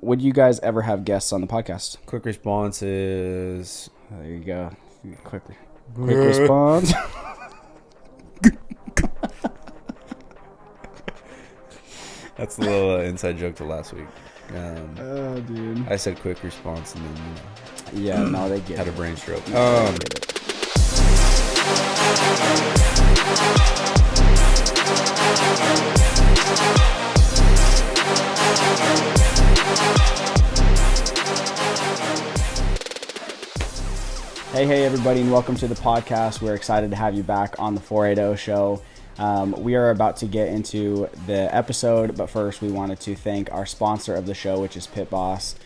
Would you guys ever have guests on the podcast? Quick responses. There you go. Quick response. That's a little inside joke to last week. Oh, dude. I said quick response and then Yeah, no, they get had it. a brain stroke. They get it. Hey, everybody, and welcome to the podcast. We're excited to have you back on the 480 show. We are about to get into the episode, but first we wanted to thank our sponsor of the show, which is Pit Boss.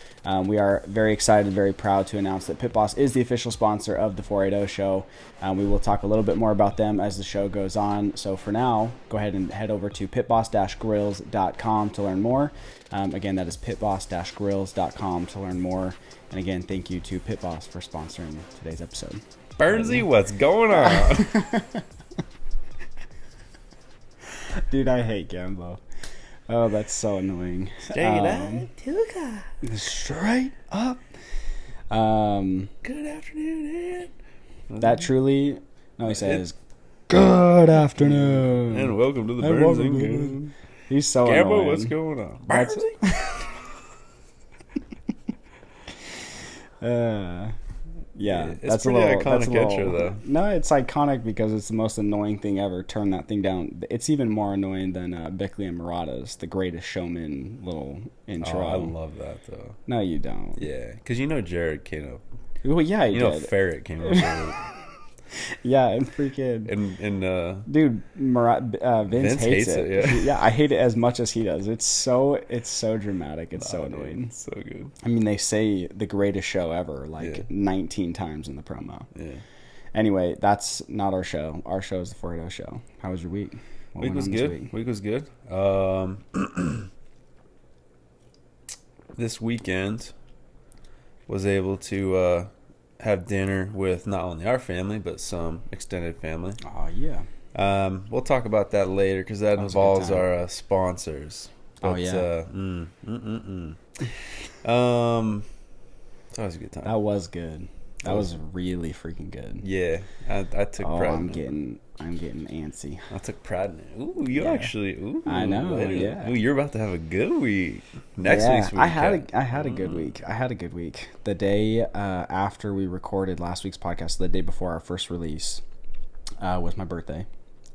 We are very excited, very proud to announce that Pit Boss is the official sponsor of the 480 show. We will talk a little bit more about them as the show goes on. So for now, go ahead and head over to pitboss-grills.com to learn more. Again, that is pitboss-grills.com to learn more. And again, thank you to Pit Boss for sponsoring today's episode. Bernsey, what's going on? Dude, I hate Gambo. Oh, that's so annoying. Straight up. Good afternoon, Ed. That truly, no, he says, good afternoon. And welcome to the And welcome to Bernsey. He's so Gambo, annoying. what's going on? That's- Bernsey? Yeah, It's that's pretty a little iconic that's a little, intro, though. No, it's iconic because it's the most annoying thing ever. Turn that thing down. It's even more annoying than Beckley and Murata's The Greatest Showman little intro. Oh, I love that, though. No, you don't. Yeah, because you know Jared came up. Well, yeah, he You know did. Ferret came up with it. Yeah, and freaking dude, Vince hates it. yeah. I hate it as much as he does. It's so dramatic. It's so annoying. Dude, so good. I mean, they say the greatest show ever like Yeah. 19 times in the promo. Yeah. Anyway, that's not our show. Our show is the 480 show. How was your week? What Week went was on this good. Week was good. This weekend was able to have dinner with not only our family but some extended family. Oh yeah. We'll talk about that later because that was a good involves time. our sponsors. Oh, But, yeah. That was a good time. That was good. That was really freaking good. Yeah, I took Oh, pride. I'm in it. getting antsy. I took pride in it. Ooh, you Yeah. actually. Ooh, I know, later. yeah. Ooh, you're about to have a good week. Next Yeah, week's week. I had a good week. I had a good week. The day after we recorded last week's podcast, the day before our first release, was my birthday.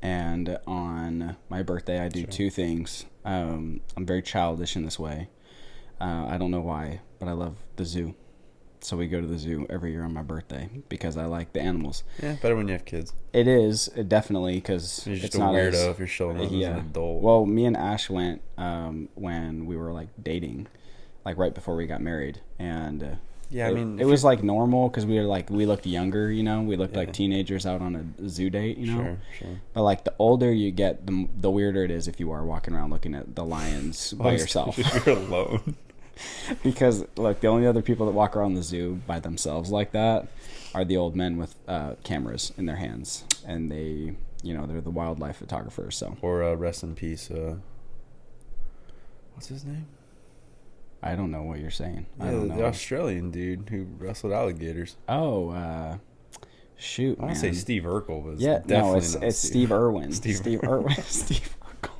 And on my birthday, I do two things. I'm very childish in this way. I don't know why, but I love the zoo. So we go to the zoo every year on my birthday because I like the animals. Yeah, better when you have kids. It is definitely because You're just it's a not weirdo as, if you're showing up as an adult. Well, me and Ash went when we were like dating, like right before we got married, and Yeah, I mean, it was like normal because we looked younger, you know, we looked Yeah. like teenagers out on a zoo date, you know. Sure. But like the older you get, the weirder it is if you are walking around looking at the lions by yourself. If you're alone. Because look, the only other people that walk around the zoo by themselves like that are the old men with cameras in their hands, and they, you know, they're the wildlife photographers. So Or rest in peace. What's his name? I don't know what you're saying. I Yeah, don't the know. Australian dude who wrestled alligators. Oh, shoot, I want to say Steve Urkel, but Yeah, no, it's Steve Irwin. Steve Irwin. Steve Urkel.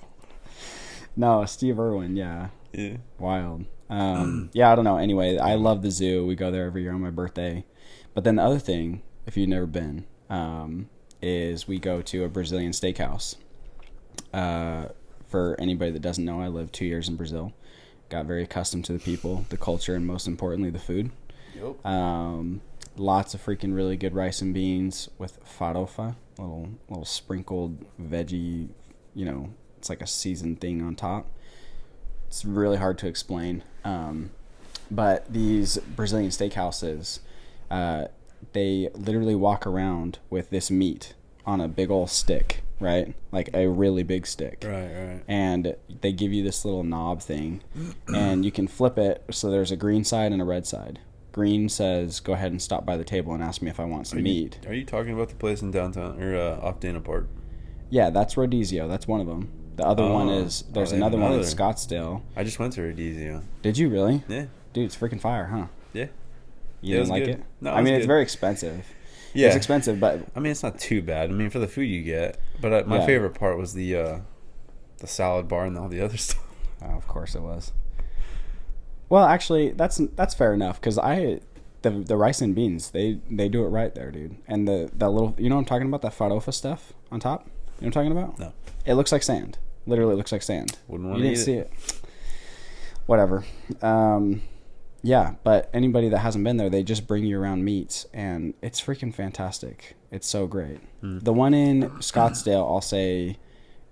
No, Steve Irwin. Yeah, Yeah. wild. Yeah, I don't know. Anyway, I love the zoo. We go there every year on my birthday. But then the other thing, if you've never been, is we go to a Brazilian steakhouse. For anybody that doesn't know, I lived 2 years in Brazil. Got very accustomed to the people, the culture, and most importantly, the food. Yep. Lots of freaking really good rice and beans with farofa, little sprinkled veggie, you know, it's like a seasoned thing on top. It's really hard to explain. But these Brazilian steakhouses, they literally walk around with this meat on a big old stick, right? Like a really big stick. Right. And they give you this little knob thing, and you can flip it so there's a green side and a red side. Green says, go ahead and stop by the table and ask me if I want some meat. Are you talking about the place in downtown or off Dana Park? Yeah, that's Rodizio. That's one of them. The other one is there's they have another one in another? Scottsdale. I just went to Rodizio. Did you really? Yeah. Dude, it's freaking fire, huh? Yeah. You It didn't was like good. it? No, I it mean, was it's good. very expensive. Yeah. It's expensive, but I mean, it's not too bad. I mean, for the food you get. But my Yeah. favorite part was the salad bar and all the other stuff. oh, of course it was. Well, actually, that's fair enough because the rice and beans they do it right there, dude. And the little you know what I'm talking about, that farofa stuff on top. You know what I'm talking about? No. It looks like sand. Literally looks like sand. Wouldn't You want to didn't eat see it. it. Whatever. Yeah, but anybody that hasn't been there, they just bring you around meats, and it's freaking fantastic. It's so great. The one in Scottsdale, I'll say,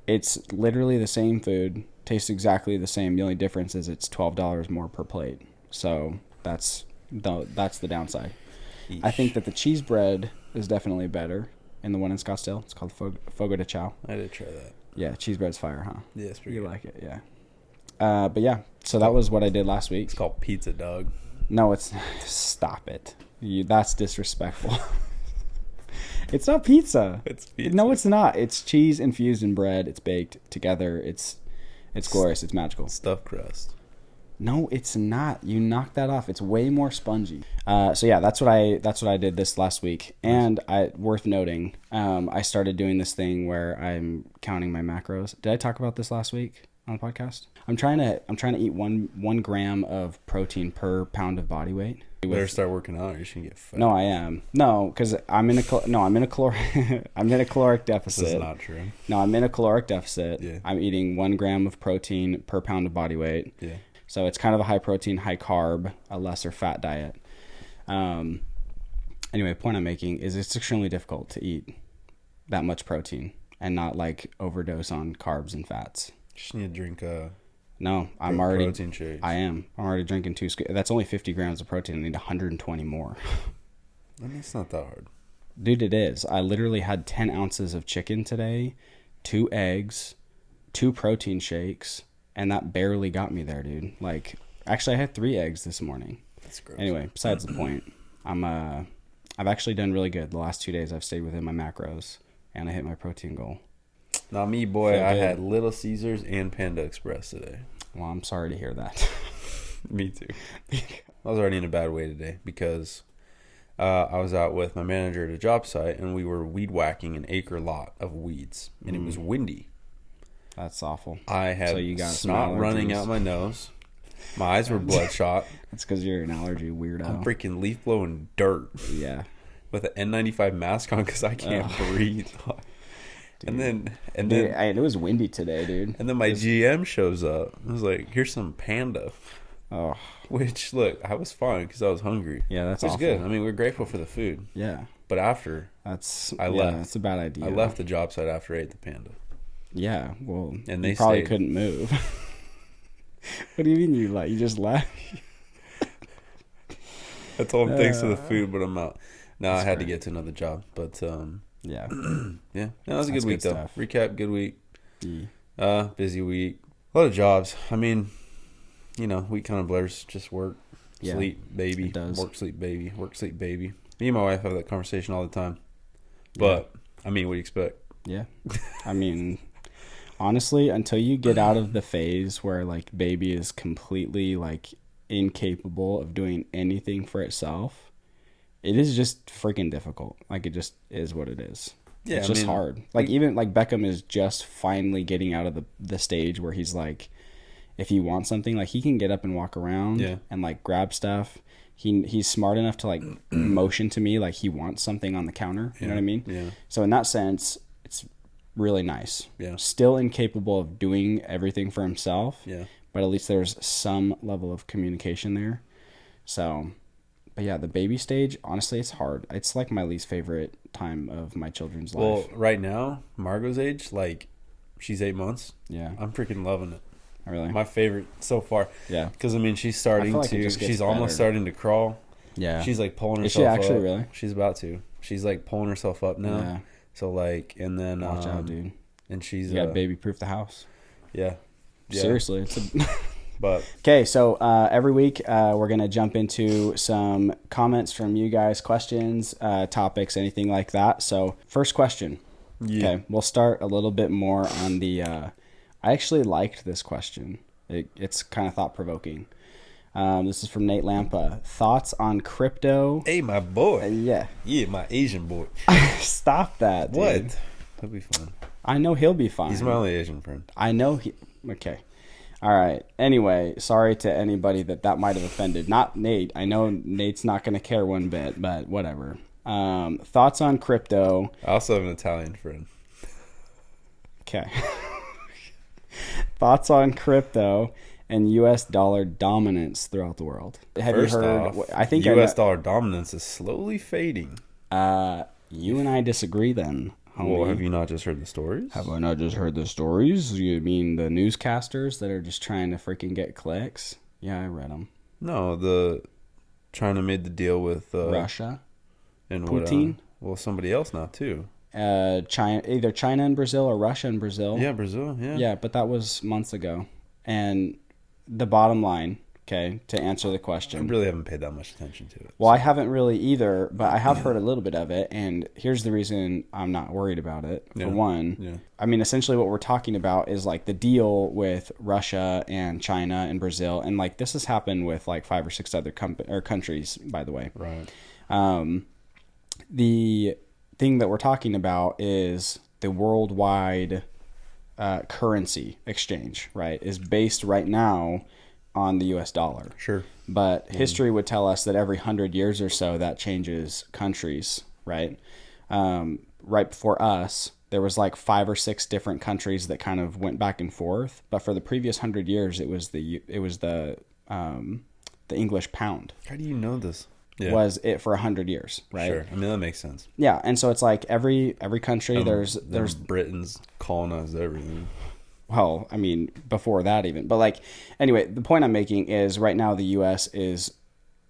it's literally the same food, tastes exactly the same. The only difference is it's $12 more per plate. So that's the downside. I think that the cheese bread is definitely better in the one in Scottsdale. It's called Fogo de Chao. I did try that. Yeah, cheese bread's fire, huh? Yeah, it's pretty You good. like it, yeah. But yeah, so that was what I did last week. It's called pizza, dog. No, it's stop it. That's disrespectful. It's not pizza. It's pizza. No, it's not. It's cheese infused in bread. It's baked together. It's glorious. It's magical. Stuffed crust. No, it's not. You knock that off. It's way more spongy. So yeah, that's what I did this last week. And worth noting, I started doing this thing where I'm counting my macros. Did I talk about this last week on the podcast? I'm trying to eat 1 gram of protein per pound of body weight. You better start working out, or you're just gonna get fat. No, I am. No, because I'm in a caloric deficit. This is not true. No, I'm in a caloric deficit. Yeah. I'm eating 1 gram of protein per pound of body weight. Yeah. So it's kind of a high protein, high carb, a lesser fat diet. Anyway, the point I'm making is it's extremely difficult to eat that much protein and not like overdose on carbs and fats. Just need to drink No, I'm already protein shakes. I'm already drinking 2 That's only 50 grams of protein. I need 120 more. I mean, it's not that hard. Dude, it is. I literally had 10 ounces of chicken today, 2 eggs, 2 protein shakes, and that barely got me there, dude. Like, actually, I had 3 eggs this morning. That's gross. Anyway, besides the point, I've actually done really good. The last 2 days, I've stayed within my macros, and I hit my protein goal. Now, me, boy, Feel I good. had Little Caesars and Panda Express today. Well, I'm sorry to hear that. Me too. I was already in a bad way today because I was out with my manager at a job site, and we were weed whacking an acre lot of weeds, and it was windy. That's awful. I had So you got some snot running allergies. out my nose. My eyes were bloodshot. That's because you're an allergy weirdo. I'm freaking leaf blowing dirt Yeah. with an N95 mask on because I can't breathe. And then Dude, it was windy today, dude. and then my GM shows up. I was like, "Here's some Panda." Oh, Which, look, I was fine because I was hungry. yeah, that's It was awful. good. I mean, we're grateful for the food. Yeah, But after, that's I left. That's a bad idea. I left the job site after I ate the Panda. Yeah, well, And they you probably stayed. couldn't move. What do you mean you just left? I told him thanks for the food, but I'm out. No, I had to great. get to another job. But, Yeah. yeah. No, it was a That's good week, good though. stuff. Recap, good week. Yeah. Busy week. A lot of jobs. I mean, week kind of blurs. Just work, Yeah, sleep, baby. it does. Work, sleep, baby. Work, sleep, baby. Me and my wife have that conversation all the time. But, I mean, what do you expect? Yeah. I mean, honestly, until you get out of the phase where like baby is completely like incapable of doing anything for itself, it is just freaking difficult. Like, it just is what it is. Yeah, it's I just mean, hard. Like, even like Beckham is just finally getting out of the stage where he's like, if he wants something, like he can get up and walk around Yeah. and like grab stuff. He's smart enough to like motion to me like he wants something on the counter. You know what I mean? Yeah. So in that sense, it's really nice. Yeah. Still incapable of doing everything for himself. Yeah. But at least there's some level of communication there. So, but yeah, the baby stage, honestly, it's hard. It's like my least favorite time of my children's life. Well, right now, Margot's age, like, she's 8 months. Yeah. I'm freaking loving it. Really? My favorite so far. Yeah. Because, I mean, she's I starting feel like it to, just gets she's almost better. starting to crawl. Yeah. She's, like, pulling Is herself up. she actually really? She's about to. She's, like, pulling herself up now. Yeah. So, like, and then. Watch out, dude. And she's. You got to baby-proof the house. Yeah. Seriously. It's But. Okay, so every week we're going to jump into some comments from you guys, questions, topics, anything like that. So first question. Yeah. Okay, we'll start a little bit more on the I actually liked this question. It's kind of thought-provoking. This is from Nate Lampa. Thoughts on crypto? Hey, my boy. Yeah. Yeah, my Asian boy. Stop that, dude. What? He'll be fine. I know he'll be fine. He's my only Asian friend. I know he... Okay. All right. Anyway, sorry to anybody that might have offended. Not Nate. I know Nate's not going to care one bit, but whatever. Thoughts on crypto? I also have an Italian friend. Okay. Thoughts on crypto and U.S. dollar dominance throughout the world. Have First you heard? off, I think U.S. dollar dominance is slowly fading. You and I disagree then, homie. Well, have you not just heard the stories? Have I not just heard the stories? You mean the newscasters that are just trying to freaking get clicks? Yeah, I read them. No, the China made the deal with Russia and Putin. Well, somebody else now too. China, either China and Brazil or Russia and Brazil. Yeah, Brazil. Yeah. Yeah, but that was months ago. And the bottom line, okay, to answer the question. I really haven't paid that much attention to it. Well, I haven't really either, but I have heard a little bit of it, and here's the reason I'm not worried about it. For one, I mean, essentially what we're talking about is like the deal with Russia and China and Brazil, and like this has happened with like 5 or 6 other countries, by the way. Right. The thing that we're talking about is the worldwide currency exchange, right, is based right now on the U.S. dollar. Sure. But history would tell us that every 100 years or so that changes countries, right? Right before us, there was like 5 or 6 different countries that kind of went back and forth. But for the previous 100 years, it was the English pound. How do you know this? Was it for 100 years, right? Sure. I mean, that makes sense. Yeah, and so it's like every country there's Britain's colonized everything. Well, I mean, before that even. But like, anyway, the point I'm making is right now the U.S. is,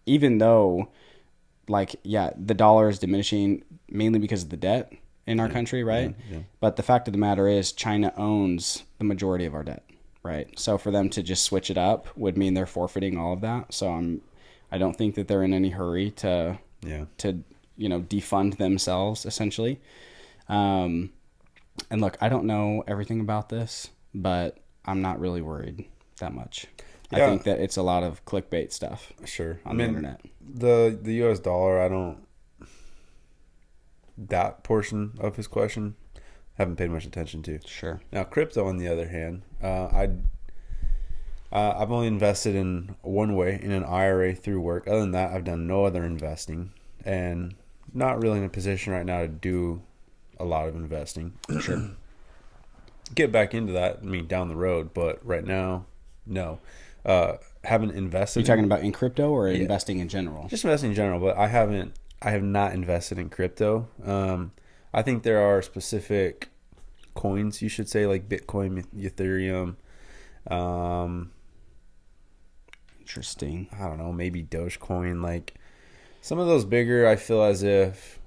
even though, like, yeah, the dollar is diminishing mainly because of the debt in our country, right? Yeah. But the fact of the matter is China owns the majority of our debt, right? So for them to just switch it up would mean they're forfeiting all of that. So I don't think that they're in any hurry to defund themselves, essentially. And look, I don't know everything about this, but I'm not really worried that much. Yeah. I think that it's a lot of clickbait stuff. Sure. On the internet. The U.S. dollar, that portion of his question, haven't paid much attention to. Sure. Now, crypto, on the other hand, I've only invested in one way, in an IRA through work. Other than that, I've done no other investing, and not really in a position right now to do a lot of investing. Sure. Get back into that, down the road, but right now, no. Haven't invested. Are you talking about in crypto or investing in general? Just investing in general, but I have not invested in crypto. I think there are specific coins, you should say, like Bitcoin, Ethereum. Interesting. I don't know, maybe Dogecoin. Like some of those bigger, I feel as if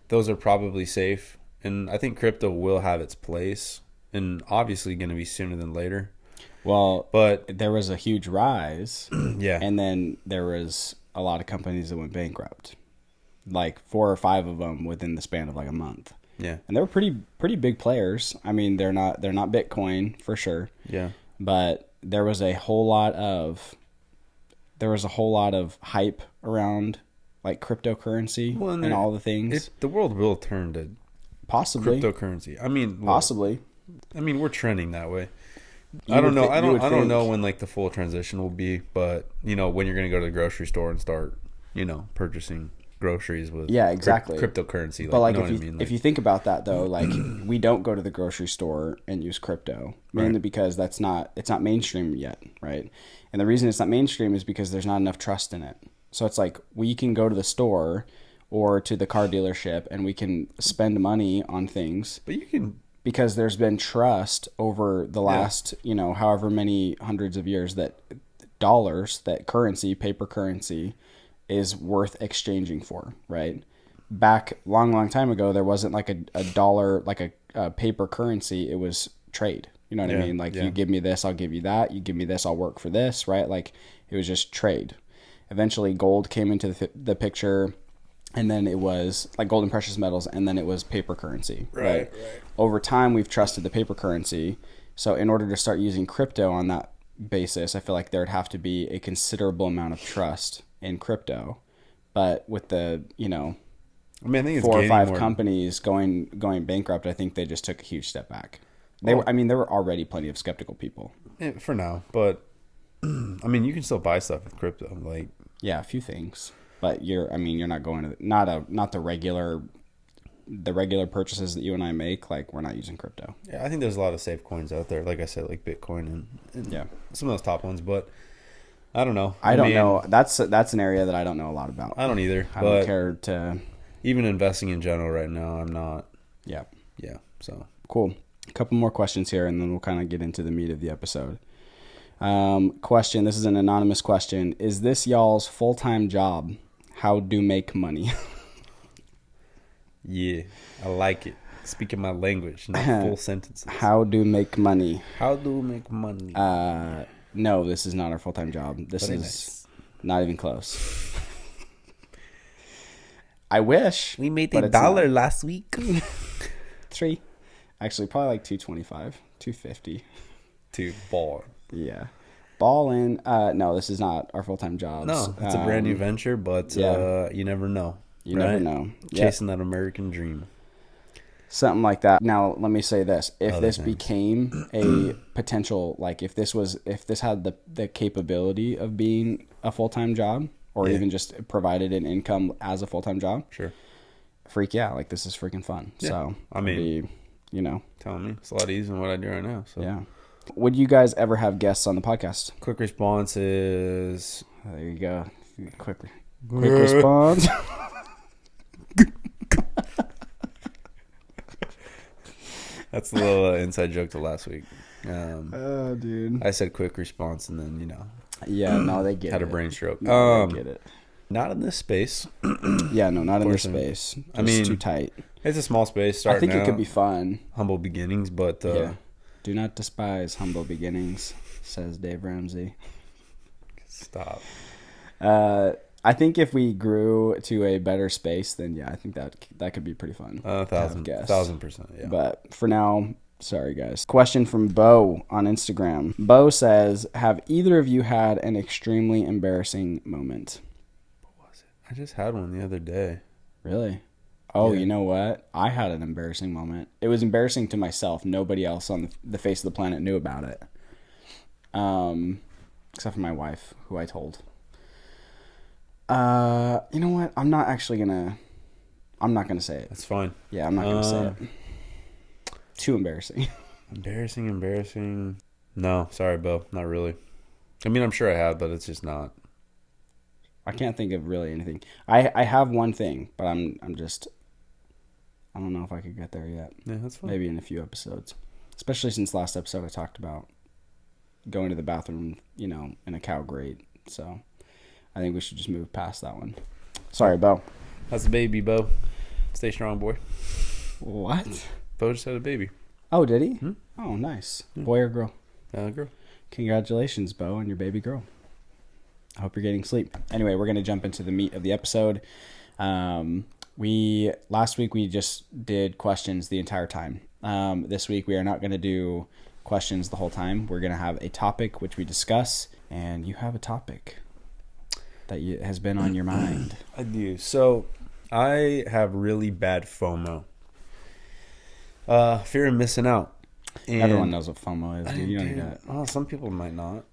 those are probably safe. And I think crypto will have its place, and obviously going to be sooner than later. Well, but there was a huge rise. Yeah. And then there was a lot of companies that went bankrupt. Like 4 or 5 of them within the span of like a month. Yeah. And they were pretty big players. I mean, they're not Bitcoin for sure. Yeah. But there was a whole lot of hype around like cryptocurrency and all the things. The world will turn to possibly cryptocurrency. Possibly. We're trending that way. I don't know. I don't know when like the full transition will be, but when you're going to go to the grocery store and start, purchasing groceries with exactly cryptocurrency. But like if you think about that though, like we don't go to the grocery store and use crypto mainly because it's not mainstream yet, right? And the reason it's not mainstream is because there's not enough trust in it. So it's like we can go to the store or to the car dealership and we can spend money on things. But you can, because there's been trust over the last, however many hundreds of years that currency, paper currency is worth exchanging for, right? Back long time ago, there wasn't like a dollar, like a paper currency. It was trade. You know what I mean? Like you give me this, I'll give you that. You give me this, I'll work for this, right? Like it was just trade. Eventually gold came into the picture, and then it was like gold and precious metals, and then it was paper currency, right? Over time, we've trusted the paper currency, So in order to start using crypto on that basis, I feel like there'd have to be a considerable amount of trust in crypto. But with the, I mean, I think it's 4 or gaining 5 more. companies going bankrupt, I think they just took a huge step back. Well, There were already plenty of skeptical people. for now, but I mean, you can still buy stuff with crypto. Like, Yeah, a few things, but you're not going to not the regular purchases that you and I make. Like, we're not using crypto. yeah, I think there's a lot of safe coins out there. Like I said, like Bitcoin and Yeah, some of those top ones. But I don't know. I don't mean, know. That's an area that I don't know a lot about. I don't either. I but don't care to. even investing in general right now, I'm not. Yeah, Yeah. So cool. A couple more questions here, and then we'll kind of get into the meat of the episode. Question. This is an anonymous question. Is this y'all's full-time job? How do make money? yeah, I like it. Speaking my language, not full sentences. How do make money? How do make money? No, this is not our full-time job. This Very is nice. not even close. I wish We made but $1 it's not. last week. 3. Actually, probably like 225, 250. Dude, ball. Yeah. Ball in. No, this is not our full-time jobs. No, it's a brand new venture, but yeah. you never know. You never know. Chasing that American dream. Something like that. Now, let me say this. If Other this things. became a potential, like if this had the capability of being a full-time job, or Yeah. even just provided an income as a full-time job, Sure. freak yeah, like this is freaking fun. Yeah. So, I mean, it'd be, telling me it's a lot easier than what I do right now. So yeah. Would you guys ever have guests on the podcast? quick response is There you go. Quick response. that's a little inside joke to last week. Oh, dude. I said quick response, and then Yeah, no, they get had it. a brain stroke. No, they get it. Not in this space. Yeah, no, not in this Fortunately. space. Just I mean, too tight. It's a small space. I Starting think it could out, be fun. humble beginnings, but Yeah. Do not despise humble beginnings, says Dave Ramsey. stop. I think if we grew to a better space, then yeah, I think that could be pretty fun. 1,000%. Yeah. But for now, sorry guys. Question from Bo on Instagram. Bo says, "Have either of you had an extremely embarrassing moment?" What was it? I just had one the other day. Really? Oh, Yeah. you know what? I had an embarrassing moment. It was embarrassing to myself. Nobody else on the face of the planet knew about it. Except for my wife, who I told. You know what? I'm not gonna say it. That's fine. Yeah, I'm not gonna say it. Too embarrassing. Embarrassing. No, sorry, Bo. Not really. I mean, I'm sure I have, but it's just not. I can't think of really anything. I have one thing, but I'm just, I don't know if I could get there yet. Yeah, that's fine. Maybe in a few episodes. Especially since last episode I talked about going to the bathroom, in a cow grate. So I think we should just move past that one. Sorry, Bo. How's the baby, Bo? Stay strong, boy. What? Bo just had a baby. Oh, did he? Hmm? Oh, nice. Boy or girl? Girl. Congratulations, Bo, on your baby girl. I hope you're getting sleep. Anyway, we're going to jump into the meat of the episode. Last week we just did questions the entire time. This week we are not going to do questions the whole time. We're going to have a topic which we discuss, and you have a topic that has been on your mind. I do. So, I have really bad FOMO. Fear of missing out. And Everyone knows what FOMO is, dude. You know you got it. Well, some people might not.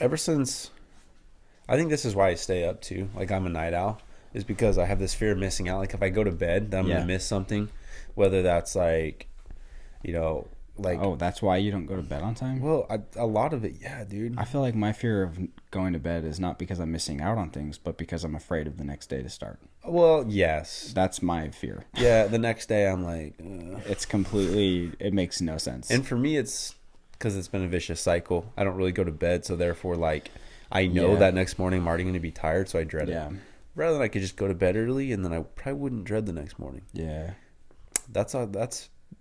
Ever since, I think this is why I stay up too. Like, I'm a night owl, is because I have this fear of missing out. Like, if I go to bed, then I'm gonna miss something. Whether that's like, Oh, that's why you don't go to bed on time? Well, a lot of it, yeah, dude. I feel like my fear of going to bed is not because I'm missing out on things, but because I'm afraid of the next day to start. Well, yes. That's my fear. Yeah, the next day I'm like, It makes no sense. And for me, it's because it's been a vicious cycle. I don't really go to bed, so therefore, like, I know that next morning I'm already going to be tired, so I dread it. Rather than I could just go to bed early, and then I probably wouldn't dread the next morning. Yeah. That's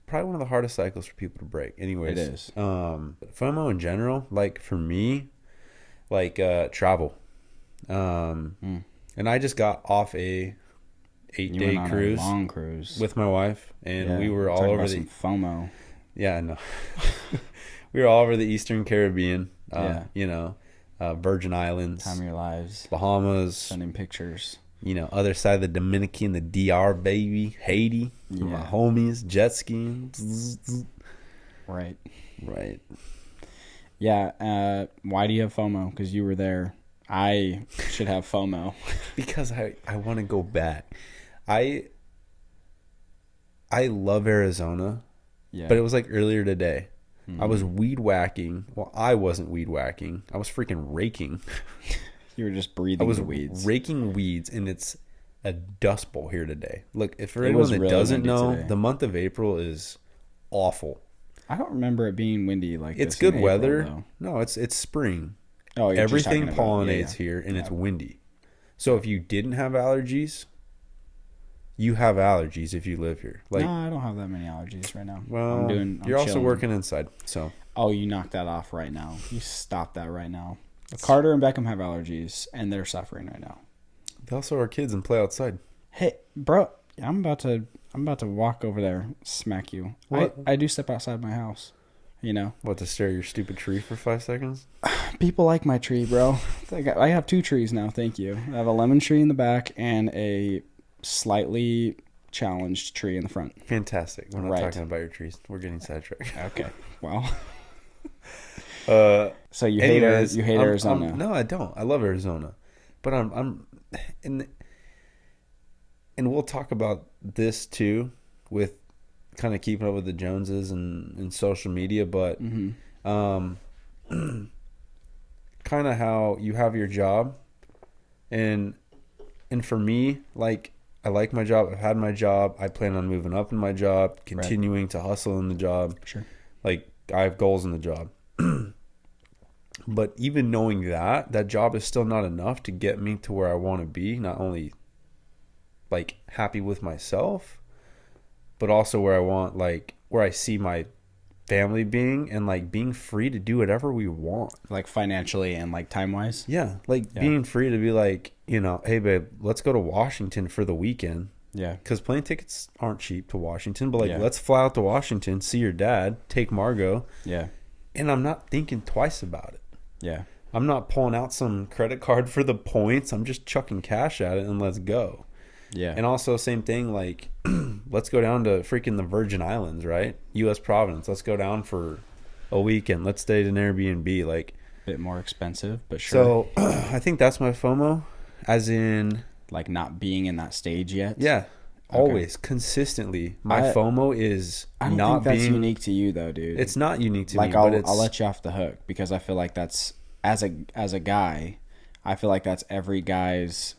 probably one of the hardest cycles for people to break. Anyways. It is. FOMO in general, like, for me, like, travel. And I just got off a 8-day cruise. Long cruise. With my wife, and we were all over some FOMO. Yeah, no. We were all over the Eastern Caribbean. Yeah. You know, Virgin Islands, Time of your lives. Bahamas. Sending pictures. You know, other side of the Dominican, the DR, baby, Haiti. Yeah. My homies, jet skiing. Right. Right. Yeah. Why do you have FOMO? Because you were there. I should have FOMO. Because I want to go back. I love Arizona, Yeah. but it was like earlier today. Mm-hmm. I was weed whacking. Well, I wasn't weed whacking. I was freaking raking. You were just breathing I was the weeds. raking weeds, and it's a dust bowl here today. Look, if for It anyone was that really doesn't windy know, today. the month of April is awful. I don't remember it being windy like It's this good in weather. April, No, it's spring. though. Oh, you're just Everything talking about- pollinates here, and it's windy. So if you didn't have allergies, you have allergies if you live here. Like, no, I don't have that many allergies right now. well, I'm you're also chilling. working inside, so Oh, you knocked that off right now. You stop that right now. Carter and Beckham have allergies, and they're suffering right now. they also are kids and play outside. Hey, bro, I'm about to walk over there, smack you. What? I do step outside my house. You know, What, to stare at your stupid tree for 5 seconds? people like my tree, bro. I have 2 trees now. Thank you. I have a lemon tree in the back and a slightly challenged tree in the front. Fantastic. We're not Right. talking about your trees. We're getting sidetracked. Okay. Well, so you Anyways, hate Arizona. no, I don't. I love Arizona, but I'm, and we'll talk about this too, with kind of keeping up with the Joneses and social media, but kind of how you have your job, and for me, like, I like my job. I've had my job. I plan on moving up in my job, continuing to hustle in the job. Sure. Like, I have goals in the job. But even knowing that job is still not enough to get me to where I want to be, not only like happy with myself, but also where I want, like, where I see my family being, and like being free to do whatever we want. Like financially and like time wise. Yeah, like being free to be like, you know, hey babe, let's go to Washington for the weekend. Yeah. Because plane tickets aren't cheap to Washington, but like, Yeah. let's fly out to Washington, see your dad, take Margot, Yeah. and I'm not thinking twice about it. Yeah. I'm not pulling out some credit card for the points. I'm just chucking cash at it and let's go. Yeah. And also, same thing, like, let's go down to freaking the Virgin Islands, right? U.S. Providence. Let's go down for a weekend. Let's stay at an Airbnb. Like, bit more expensive, but sure. so I think that's my FOMO, as in, like not being in that stage yet. yeah, always, consistently. My FOMO is I don't not think that's being unique to you though, dude. It's not unique to like me, but I'll let you off the hook because I feel like that's as a guy, I feel like that's every guy's.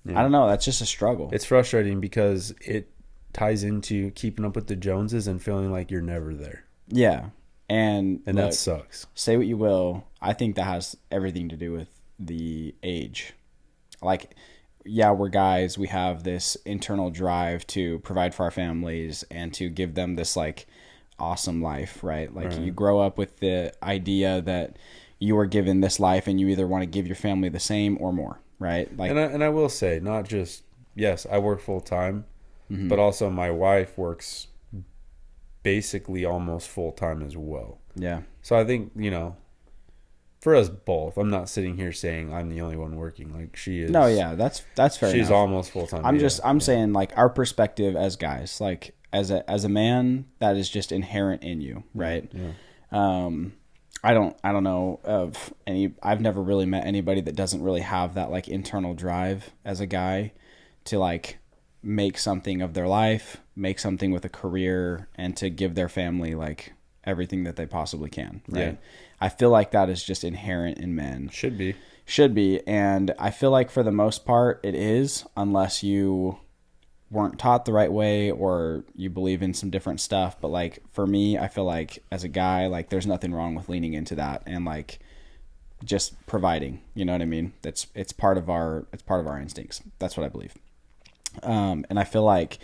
I don't know. That's just a struggle. It's frustrating because it ties into keeping up with the Joneses and feeling like you're never there. Yeah, and And that sucks. Say what you will, I think that has everything to do with the age. Like, yeah, we're guys. We have this internal drive to provide for our families and to give them this like awesome life, right? Like you grow up with the idea that you are given this life and you either want to give your family the same or more, right? Like, And I will say, not just, yes, I work full time, but also my wife works basically almost full time as well. yeah, So I think, you know, for us both, I'm not sitting here saying I'm the only one working. Like, she is. no, yeah, that's fair. She's enough. almost full time. I'm saying like our perspective as guys, like as a man, that is just inherent in you, right? Yeah. I don't know of any. I've never really met anybody that doesn't really have that like internal drive as a guy to like make something of their life, make something with a career, and to give their family like everything that they possibly can. Right. Yeah. I feel like that is just inherent in men. Should be. And I feel like for the most part it is, unless you weren't taught the right way or you believe in some different stuff. But like for me, I feel like as a guy, like there's nothing wrong with leaning into that and like just providing, you know what I mean? It's part of our instincts. That's what I believe. And I feel like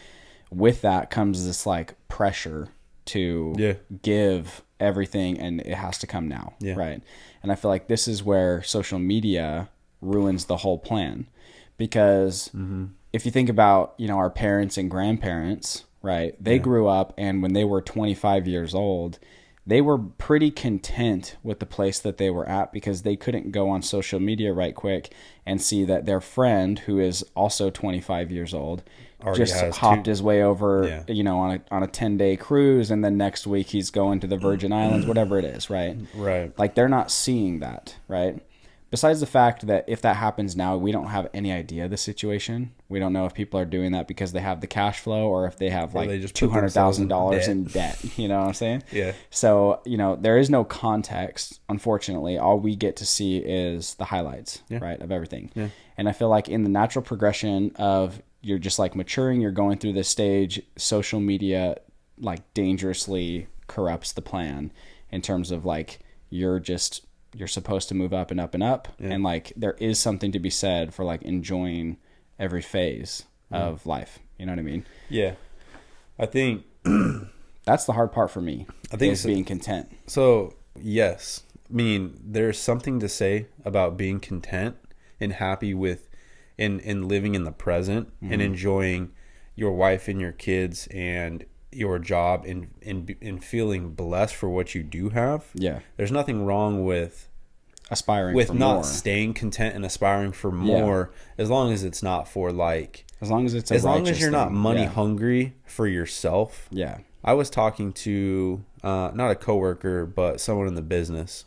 with that comes this like pressure to give everything, and it has to come now. Yeah. Right. And I feel like this is where social media ruins the whole plan, because if you think about, you know, our parents and grandparents, right? They grew up, and when they were 25 years old, they were pretty content with the place that they were at because they couldn't go on social media right quick and see that their friend, who is also 25 years old, Already just has hopped two. his way over, Yeah. you know, on a 10-day cruise, and then next week he's going to the Virgin Islands, whatever it is, right? Right. Like, they're not seeing that, right? Besides the fact that if that happens now, we don't have any idea of the situation. We don't know if people are doing that because they have the cash flow or if they have like they just put $200,000 themselves in debt. You know what I'm saying? Yeah. So, you know, there is no context, unfortunately. All we get to see is the highlights, right, of everything. Yeah. And I feel like in the natural progression of you're just like maturing, you're going through this stage, social media like dangerously corrupts the plan in terms of like you're supposed to move up and up and up. And like there is something to be said for like enjoying every phase of life. You know what I mean? Yeah. I think that's the hard part for me. I think is being content. So, yes. I mean, there's something to say about being content and happy with in living in the present and enjoying your wife and your kids and your job and feeling blessed for what you do have. Yeah. There's nothing wrong with aspiring with for not more. staying content and aspiring for more, as long as it's not for like as long as it's as long as you're not thing. money hungry for yourself. Yeah. I was talking to not a coworker, but someone in the business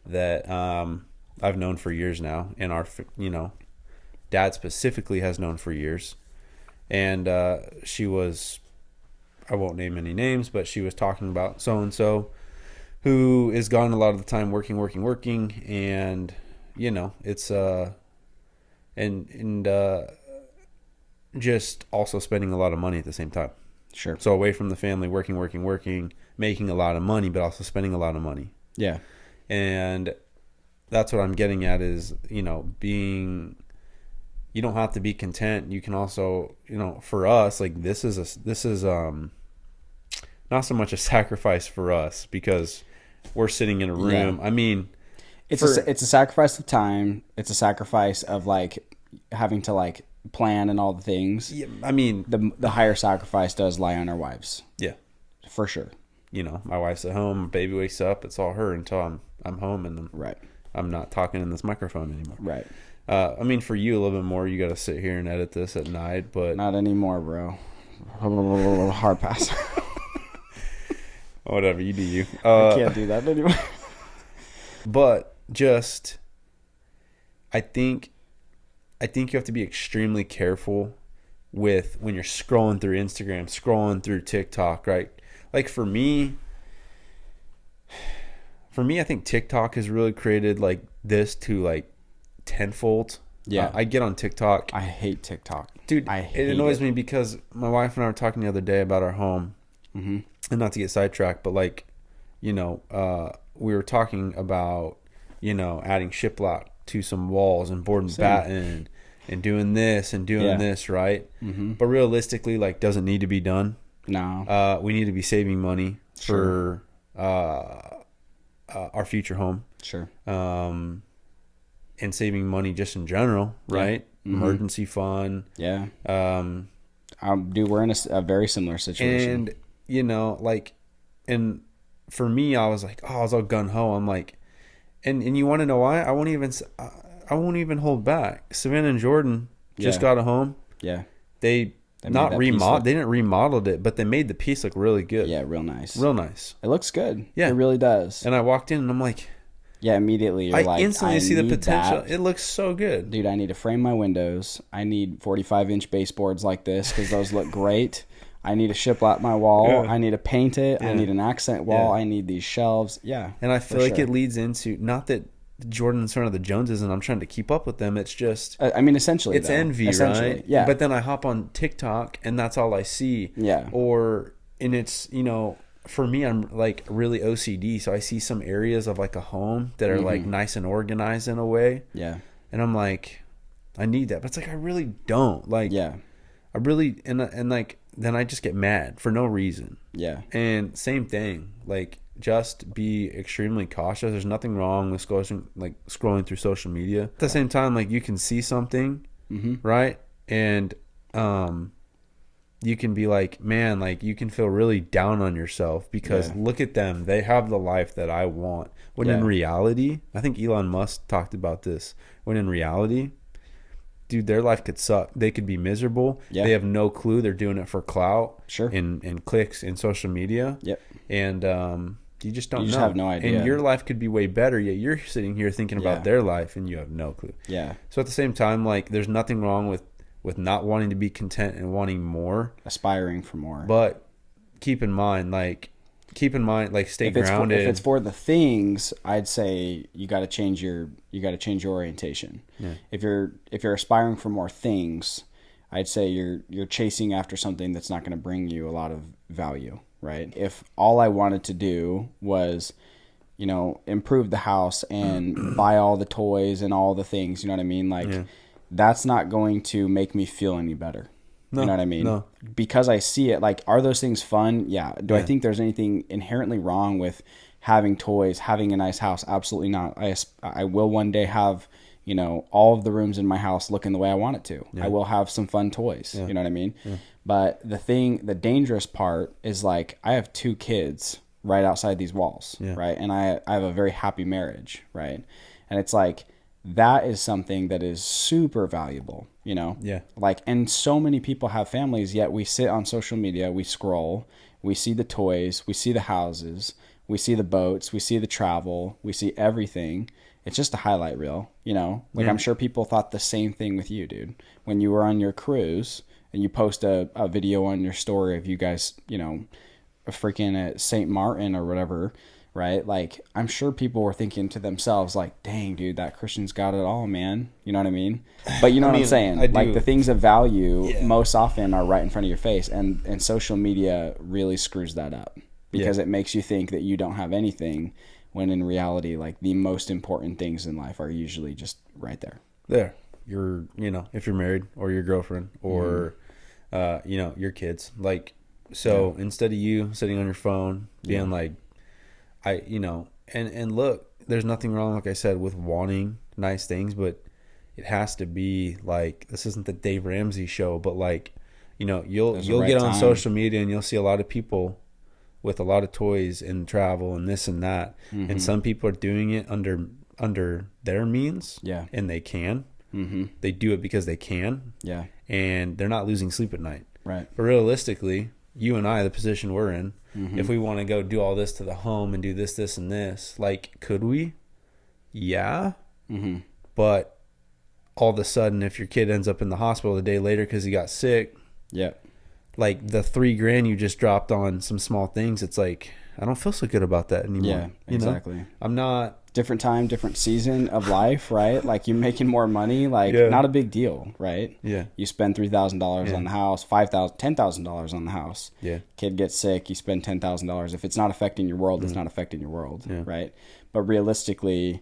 that I've known for years now, and our dad specifically has known for years, and she was, I won't name any names, but she was talking about so and so who is gone a lot of the time working, and it's just also spending a lot of money at the same time. Sure. So away from the family, working, making a lot of money, but also spending a lot of money. Yeah. And that's what I'm getting at is, being, you don't have to be content. You can also, for us, like this is not so much a sacrifice for us because we're sitting in a room. Yeah. I mean, it's a sacrifice of time. It's a sacrifice of like having to like plan and all the things. Yeah, I mean, the higher sacrifice does lie on our wives. Yeah, for sure. My wife's at home. Baby wakes up. It's all her until I'm home, and then right. I'm not talking in this microphone anymore. Right. I mean, for you a little bit more, you got to sit here and edit this at night, but not anymore, bro. Hard pass. Whatever, you do you. I can't do that anymore. But just, I think you have to be extremely careful with when you're scrolling through Instagram, scrolling through TikTok, right? Like for me, I think TikTok has really created like this to like tenfold. Yeah. I get on TikTok. I hate TikTok. Dude, it annoys me because my wife and I were talking the other day about our home. Mm-hmm. And not to get sidetracked, but like, we were talking about, adding shiplap to some walls and board and batten and doing this and doing this, right? Mm-hmm. But realistically, like, doesn't need to be done. No. We need to be saving money for our future home. Sure. And saving money just in general, right? Yeah. Mm-hmm. Emergency fund. Yeah. We're in a very similar situation. And, and for me, I was like, I was all gung ho. I'm like, and you want to know why? I won't even hold back. Savannah and Jordan just got a home. Yeah. They didn't remodel it, but they made the piece look really good. Yeah, real nice. Real nice. It looks good. Yeah. It really does. And I walked in and I'm like, yeah, immediately you're like, instantly see the potential. It looks so good. Dude, I need to frame my windows. I need 45-inch baseboards like this because those look great. I need to shiplap my wall. Yeah. I need to paint it. Yeah. I need an accent wall. Yeah. I need these shelves. Yeah. And I feel like it leads into, not that Jordan's one of the Joneses and I'm trying to keep up with them. It's just, essentially, it's envy, right? Yeah. But then I hop on TikTok and that's all I see. Yeah. And it's, for me, I'm like really OCD. So I see some areas of like a home that are like nice and organized in a way. Yeah. And I'm like, I need that. But it's like, I really don't. Like, yeah. I really, and like, then I just get mad for no reason. Yeah. And same thing. Like, just be extremely cautious. There's nothing wrong with scrolling through social media. At the same time, like, you can see something, right? And you can be like, man, like you can feel really down on yourself because look at them. They have the life that I want. When in reality, I think Elon Musk talked about this. When in reality, dude, their life could suck. They could be miserable. Yeah. They have no clue. They're doing it for clout. Sure. And clicks in social media. Yep. And you just don't know. You just have no idea. And your life could be way better, yet you're sitting here thinking about their life and you have no clue. Yeah. So at the same time, like, there's nothing wrong with not wanting to be content and wanting more. Aspiring for more. But keep in mind, like, stay grounded. If it's for the things, I'd say you got to change your orientation. Yeah. If you're aspiring for more things, I'd say you're chasing after something that's not going to bring you a lot of value, right? If all I wanted to do was, improve the house and buy all the toys and all the things, you know what I mean? Like, that's not going to make me feel any better. No, you know what I mean? No. Because I see it, like, are those things fun? Yeah. Do I think there's anything inherently wrong with having toys, having a nice house? Absolutely not. I will one day have, all of the rooms in my house looking the way I want it to. Yeah. I will have some fun toys. Yeah. You know what I mean? Yeah. But the dangerous part is, like, I have 2 kids right outside these walls, right? And I have a very happy marriage, right? And it's like, that is something that is super valuable, Yeah. Like, and so many people have families, yet we sit on social media, we scroll, we see the toys, we see the houses, we see the boats, we see the travel, we see everything. It's just a highlight reel, I'm sure people thought the same thing with you, dude. When you were on your cruise and you post a video on your story of you guys, freaking at St. Martin or whatever, right? Like, I'm sure people were thinking to themselves, like, dang, dude, that Christian's got it all, man. You know what I mean? But you know what I'm saying? Like, the things of value most often are right in front of your face. And social media really screws that up because it makes you think that you don't have anything when in reality, like, the most important things in life are usually just right there. There. You're, if you're married or your girlfriend or, your kids. Like, so instead of you sitting on your phone being like, and look, there's nothing wrong, like I said, with wanting nice things, but it has to be like, this isn't the Dave Ramsey show, but like, you'll get on social media and you'll see a lot of people with a lot of toys and travel and this and that. Mm-hmm. And some people are doing it under their means. Yeah. And they can. Mm-hmm. They do it because they can. Yeah. And they're not losing sleep at night. Right. But realistically, you and I, the position we're in, if we want to go do all this to the home and do this, and this, like, could we? Yeah. Mm-hmm. But all of a sudden, if your kid ends up in the hospital a day later because he got sick, like, the $3,000 you just dropped on some small things, it's like, I don't feel so good about that anymore. Yeah, exactly. I'm not. Different time, different season of life, right? Like, you're making more money, like, not a big deal, right? Yeah. You spend $3,000 on the house, $5,000, $10,000 on the house. Yeah. Kid gets sick, you spend $10,000. If it's not affecting your world, it's not affecting your world, right? But realistically,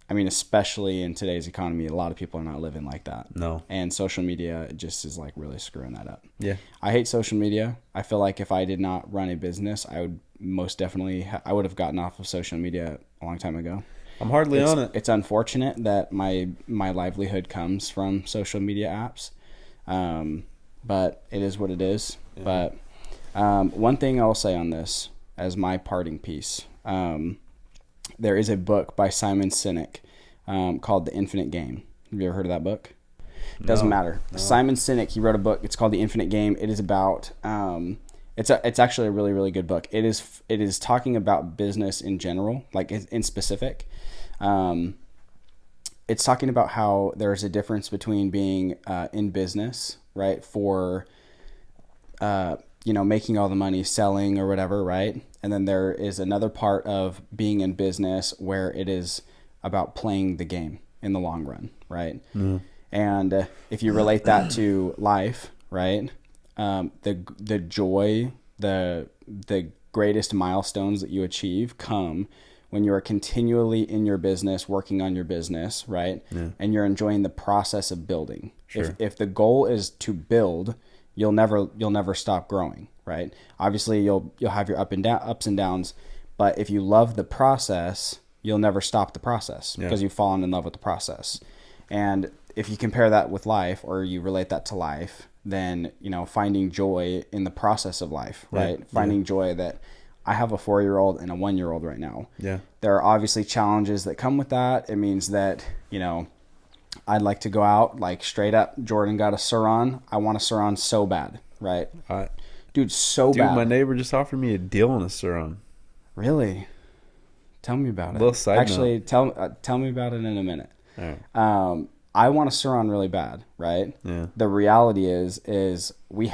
I mean, especially in today's economy, a lot of people are not living like that. No. And social media just is, like, really screwing that up. Yeah. I hate social media. I feel like if I did not run a business, I would most definitely I would have gotten off of social media a long time ago. I'm hardly on it. It's unfortunate that my livelihood comes from social media apps, but it is what it is. Yeah. But one thing I'll say on this as my parting piece, there is a book by Simon Sinek called The Infinite Game. Have you ever heard of that book? It doesn't matter. No. Simon Sinek, he wrote a book. It's called The Infinite Game. It is about it's actually a really, really good book. It is talking about business in general, like in specific. It's talking about how there's a difference between being in business, right, for making all the money, selling or whatever, right? And then there is another part of being in business where it is about playing the game in the long run, right? Mm. And if you relate that to life, right? The joy, the greatest milestones that you achieve come when you are continually in your business, working on your business, right? Yeah. And you're enjoying the process of building. Sure. If the goal is to build, you'll never stop growing, right? Obviously, you'll have your ups and downs, but if you love the process, you'll never stop the process because you've fallen in love with the process. And if you compare that with life, or you relate that to life, then, you know, finding joy in the process of life, right? Yeah. Finding joy that I have a 4-year-old and a 1-year-old right now. Yeah. There are obviously challenges that come with that. It means that, you know, I'd like to go out, like straight up, Jordan got a Suron. I want a Suron so bad, right? Dude, bad. My neighbor just offered me a deal on a Suron. Really? Tell me about it. Little side Actually, tell me about it in a minute. All right. I want a Suron really bad, right? Yeah. The reality is we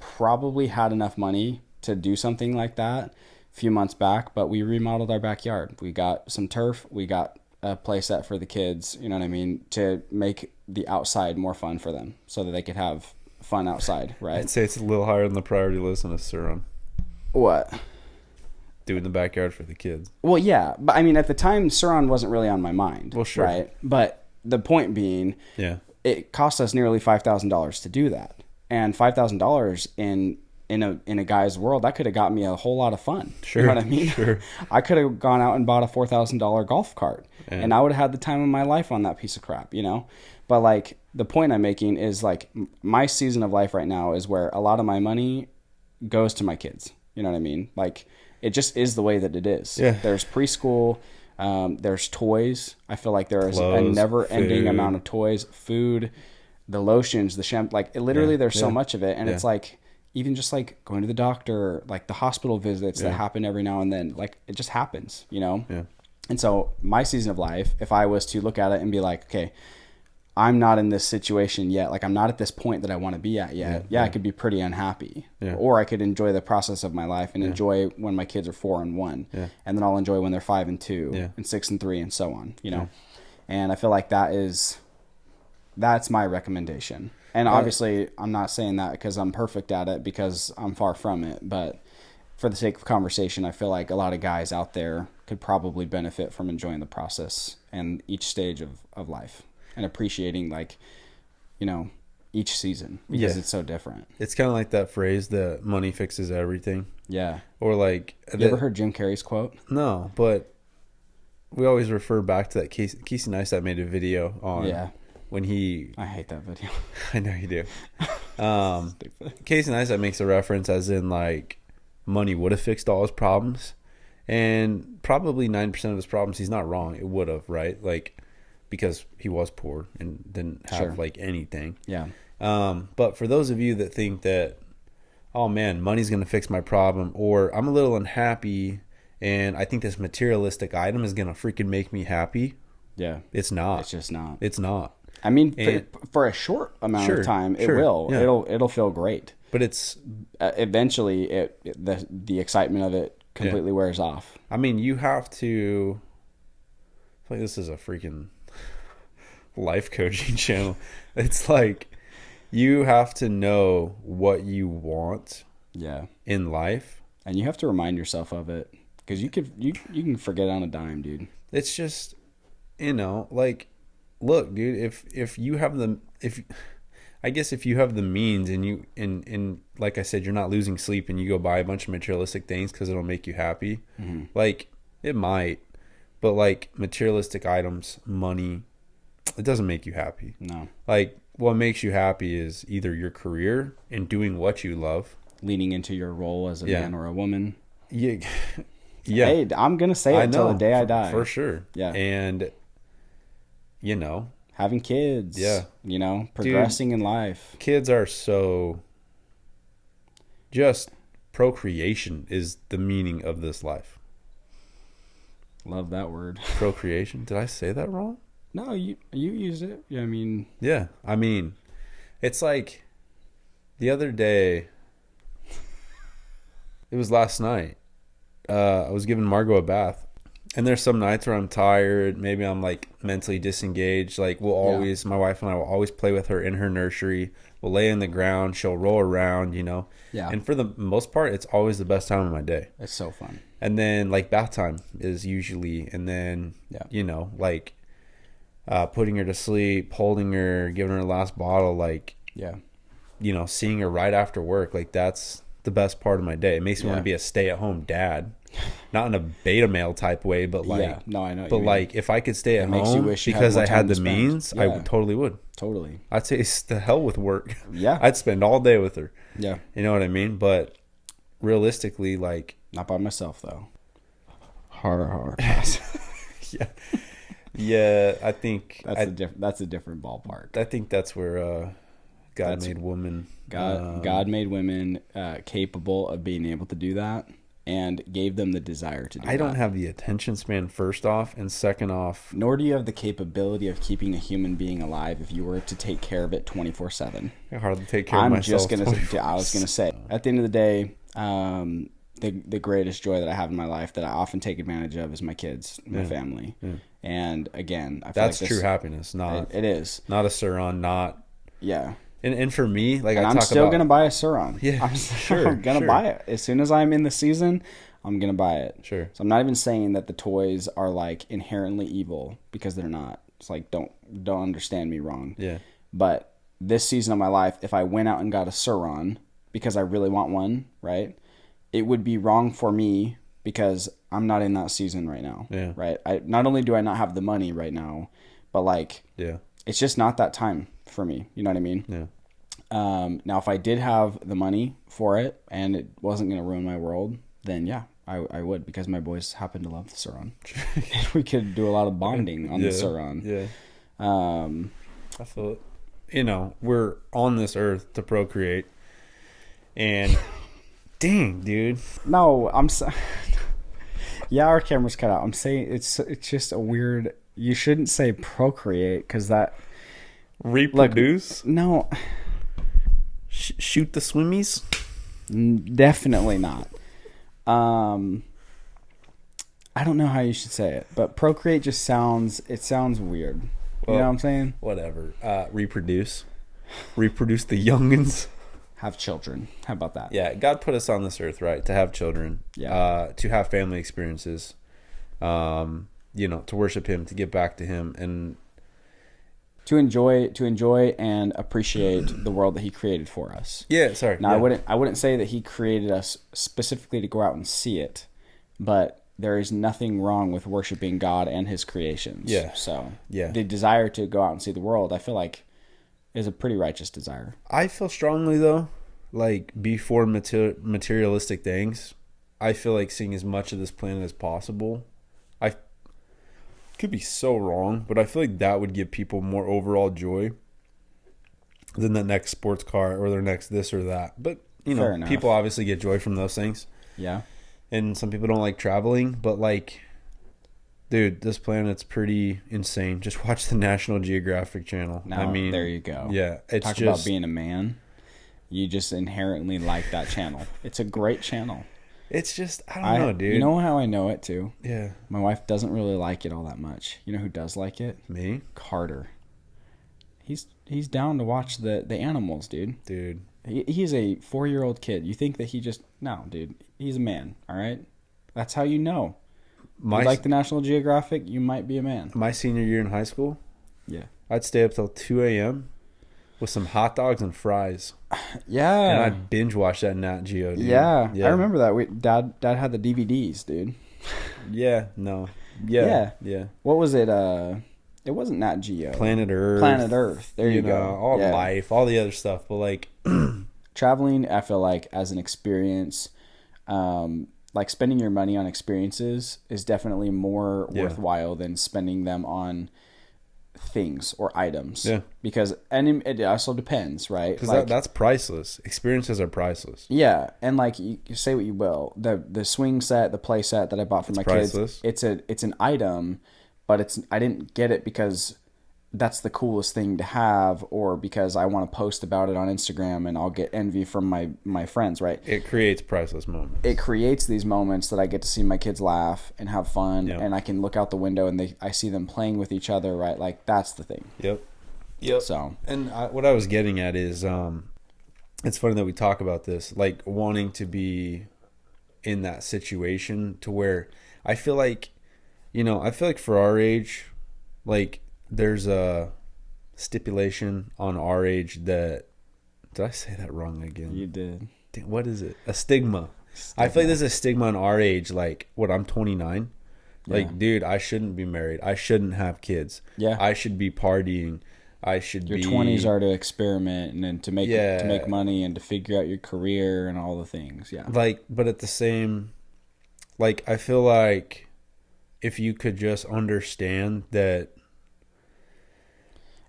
probably had enough money to do something like that a few months back, but we remodeled our backyard. We got some turf. We got a play set for the kids, you know what I mean, to make the outside more fun for them so that they could have fun outside, right? I'd say it's a little higher on the priority list than a Suron. What? Doing the backyard for the kids. Well, yeah, but I mean, at the time, Suron wasn't really on my mind. Well, sure. Right? But the point being, yeah, it cost us nearly $5,000 to do that. And $5,000 in a guy's world, that could have got me a whole lot of fun. Sure. You know what I mean? Sure. I could have gone out and bought a $4,000 golf cart, and I would have had the time of my life on that piece of crap, you know? But like, the point I'm making is like, my season of life right now is where a lot of my money goes to my kids. You know what I mean? Like, it just is the way that it is. Yeah. There's preschool. There's toys. I feel like there is Clothes, a never-ending food. amount of toys, food, the lotions, the shampoo. Like, literally, there's so much of it. And it's like, even just like going to the doctor, like the hospital visits that happen every now and then, like it just happens, you know? Yeah. And so my season of life, if I was to look at it and be like, okay, I'm not in this situation yet. Like, I'm not at this point that I want to be at yet. Yeah, I could be pretty unhappy. Yeah. Or I could enjoy the process of my life and enjoy when my kids are 4 and 1. Yeah. And then I'll enjoy when they're 5 and 2 and 6 and 3 and so on, you know? And I feel like that's my recommendation. And obviously, I'm not saying that because I'm perfect at it, because I'm far from it. But for the sake of conversation, I feel like a lot of guys out there could probably benefit from enjoying the process and each stage of life and appreciating, like, you know, each season, because it's so different. It's kind of like that phrase that money fixes everything. Yeah. Or like... You ever heard Jim Carrey's quote? No, but we always refer back to that Casey Neistat made a video on... Yeah. When he... I hate that video. I know you do. Casey Neistat makes a reference as in, like, money would have fixed all his problems. And probably 9% of his problems, he's not wrong. It would have, right? Like, because he was poor and didn't have, like, anything. Yeah. But for those of you that think that, oh, man, money's going to fix my problem, or I'm a little unhappy and I think this materialistic item is going to freaking make me happy. Yeah. It's not. It's just not. It's not. I mean, for a short amount of time, it will. Yeah. It'll feel great. But it's eventually the excitement of it completely wears off. I mean, you have to. I feel like this is a freaking life coaching channel. It's like you have to know what you want. Yeah. In life, and you have to remind yourself of it, because you can forget on a dime, dude. It's just, you know, like. Look, dude, if you have the means and you and like I said, you're not losing sleep and you go buy a bunch of materialistic things because it'll make you happy, like it might, but like materialistic items, money, it doesn't make you happy. No. Like, what makes you happy is either your career and doing what you love, leaning into your role as a man or a woman. Yeah. Hey, I'm gonna say it until the day I die. For sure. Yeah. And you know, having kids, you know, progressing in life. Kids are so just procreation is the meaning of this life. Love that word. Procreation. Did I say that wrong? No, you used it. Yeah, I mean, it's like the other day, it was last night. I was giving Margot a bath. And there's some nights where I'm tired. Maybe I'm like mentally disengaged. Like my wife and I will always play with her in her nursery. We'll lay in the ground. She'll roll around, you know. Yeah. And for the most part, it's always the best time of my day. It's so fun. And then like bath time is usually, and then, you know, like putting her to sleep, holding her, giving her the last bottle, like, you know, seeing her right after work. Like that's the best part of my day. It makes me want to be a stay-at-home dad, not in a beta male type way, but like, no, I know. But like, if I could stay at makes you home wish you had because more I time had to the spend. means, I totally would. Totally. I'd say it's the hell with work. Yeah. I'd spend all day with her. Yeah. You know what I mean? But realistically, like, not by myself though. Hard pass. yeah. Yeah, I think that's a different ballpark. I think that's where God made woman. God made women capable of being able to do that, and gave them the desire to do that. I don't have the attention span, first off, and second off, nor do you have the capability of keeping a human being alive if you were to take care of it 24/7. I hardly take care of myself. I was gonna say, at the end of the day, the greatest joy that I have in my life that I often take advantage of is my kids, my family. Yeah. And again, I feel that's true happiness. Not it is not a Suron, not And for me, like, I'm still gonna buy a Suron. Yeah, I'm gonna buy it as soon as I'm in the season. I'm gonna buy it. Sure. So I'm not even saying that the toys are like inherently evil, because they're not. It's like, don't understand me wrong. Yeah. But this season of my life, if I went out and got a Suron because I really want one, right, it would be wrong for me because I'm not in that season right now. Yeah. Right. Not only do I not have the money right now, but like, it's just not that time for me. You know what I mean? Yeah. Now, if I did have the money for it and it wasn't going to ruin my world, then yeah, I would, because my boys happen to love the Suron. And we could do a lot of bonding on the Suron. Yeah. I feel it. You know, we're on this earth to procreate, and dang, dude. No, yeah, our camera's cut out. I'm saying it's just a weird. You shouldn't say procreate, because that reproduce. No. Shoot the swimmies? Definitely not. I don't know how you should say it, but procreate just sounds weird. Well, you know what I'm saying? Whatever. Reproduce the youngins. Have children. How about that? Yeah, God put us on this earth, right, to have children. Yeah. To have family experiences. You know, to worship Him, to give back to Him, and to enjoy and appreciate the world that He created for us. Yeah, sorry. Now, I wouldn't say that He created us specifically to go out and see it, but there is nothing wrong with worshiping God and His creations. Yeah. So the desire to go out and see the world, I feel like, is a pretty righteous desire. I feel strongly, though, like, before materialistic things, I feel like seeing as much of this planet as possible. I could be so wrong, but I feel like that would give people more overall joy than the next sports car or their next this or that. But, you know, people obviously get joy from those things. Yeah. And some people don't like traveling, but, like, dude, this planet's pretty insane. Just watch the National Geographic channel. Now, I mean, there you go. Yeah. Talk about being a man. You just inherently like that channel. It's a great channel. It's just, I don't know, dude. You know how I know it, too? Yeah. My wife doesn't really like it all that much. You know who does like it? Me? Carter. He's down to watch the animals, dude. Dude. He's a 4-year-old kid. You think that he just... No, dude. He's a man, all right? That's how you know. You like the National Geographic, you might be a man. My senior year in high school, yeah, I'd stay up till 2 a.m. with some hot dogs and fries. Yeah. And I'd binge watch that Nat Geo, dude. Yeah. I remember that. Dad had the DVDs, dude. Yeah, no. Yeah. What was it? It wasn't Nat Geo. Planet Earth. There you go. All life, all the other stuff. But, like... Traveling, I feel like, as an experience... like, spending your money on experiences is definitely more worthwhile than spending them on things or items. Yeah. Because, and it also depends, right? Because like, that's priceless. Experiences are priceless. Yeah. And, like, you say what you will. The swing set, the play set that I bought for my kids, it's an item, but I didn't get it because that's the coolest thing to have, or because I want to post about it on Instagram and I'll get envy from my friends, right? It creates priceless moments. It creates these moments that I get to see my kids laugh and have fun, and I can look out the window and I see them playing with each other, right? Like, that's the thing. Yep. So, and what I was getting at is, it's funny that we talk about this, like wanting to be in that situation to where I feel like for our age, like, there's a stipulation on our age that... Did I say that wrong again? You did. what is it? A stigma. I feel like there's a stigma in our age. Like, what, I'm 29. Like, dude, I shouldn't be married. I shouldn't have kids. Yeah. I should be partying. Your 20s are to experiment and then to make money and to figure out your career and all the things. Yeah. Like, but at the same, like, I feel like if you could just understand that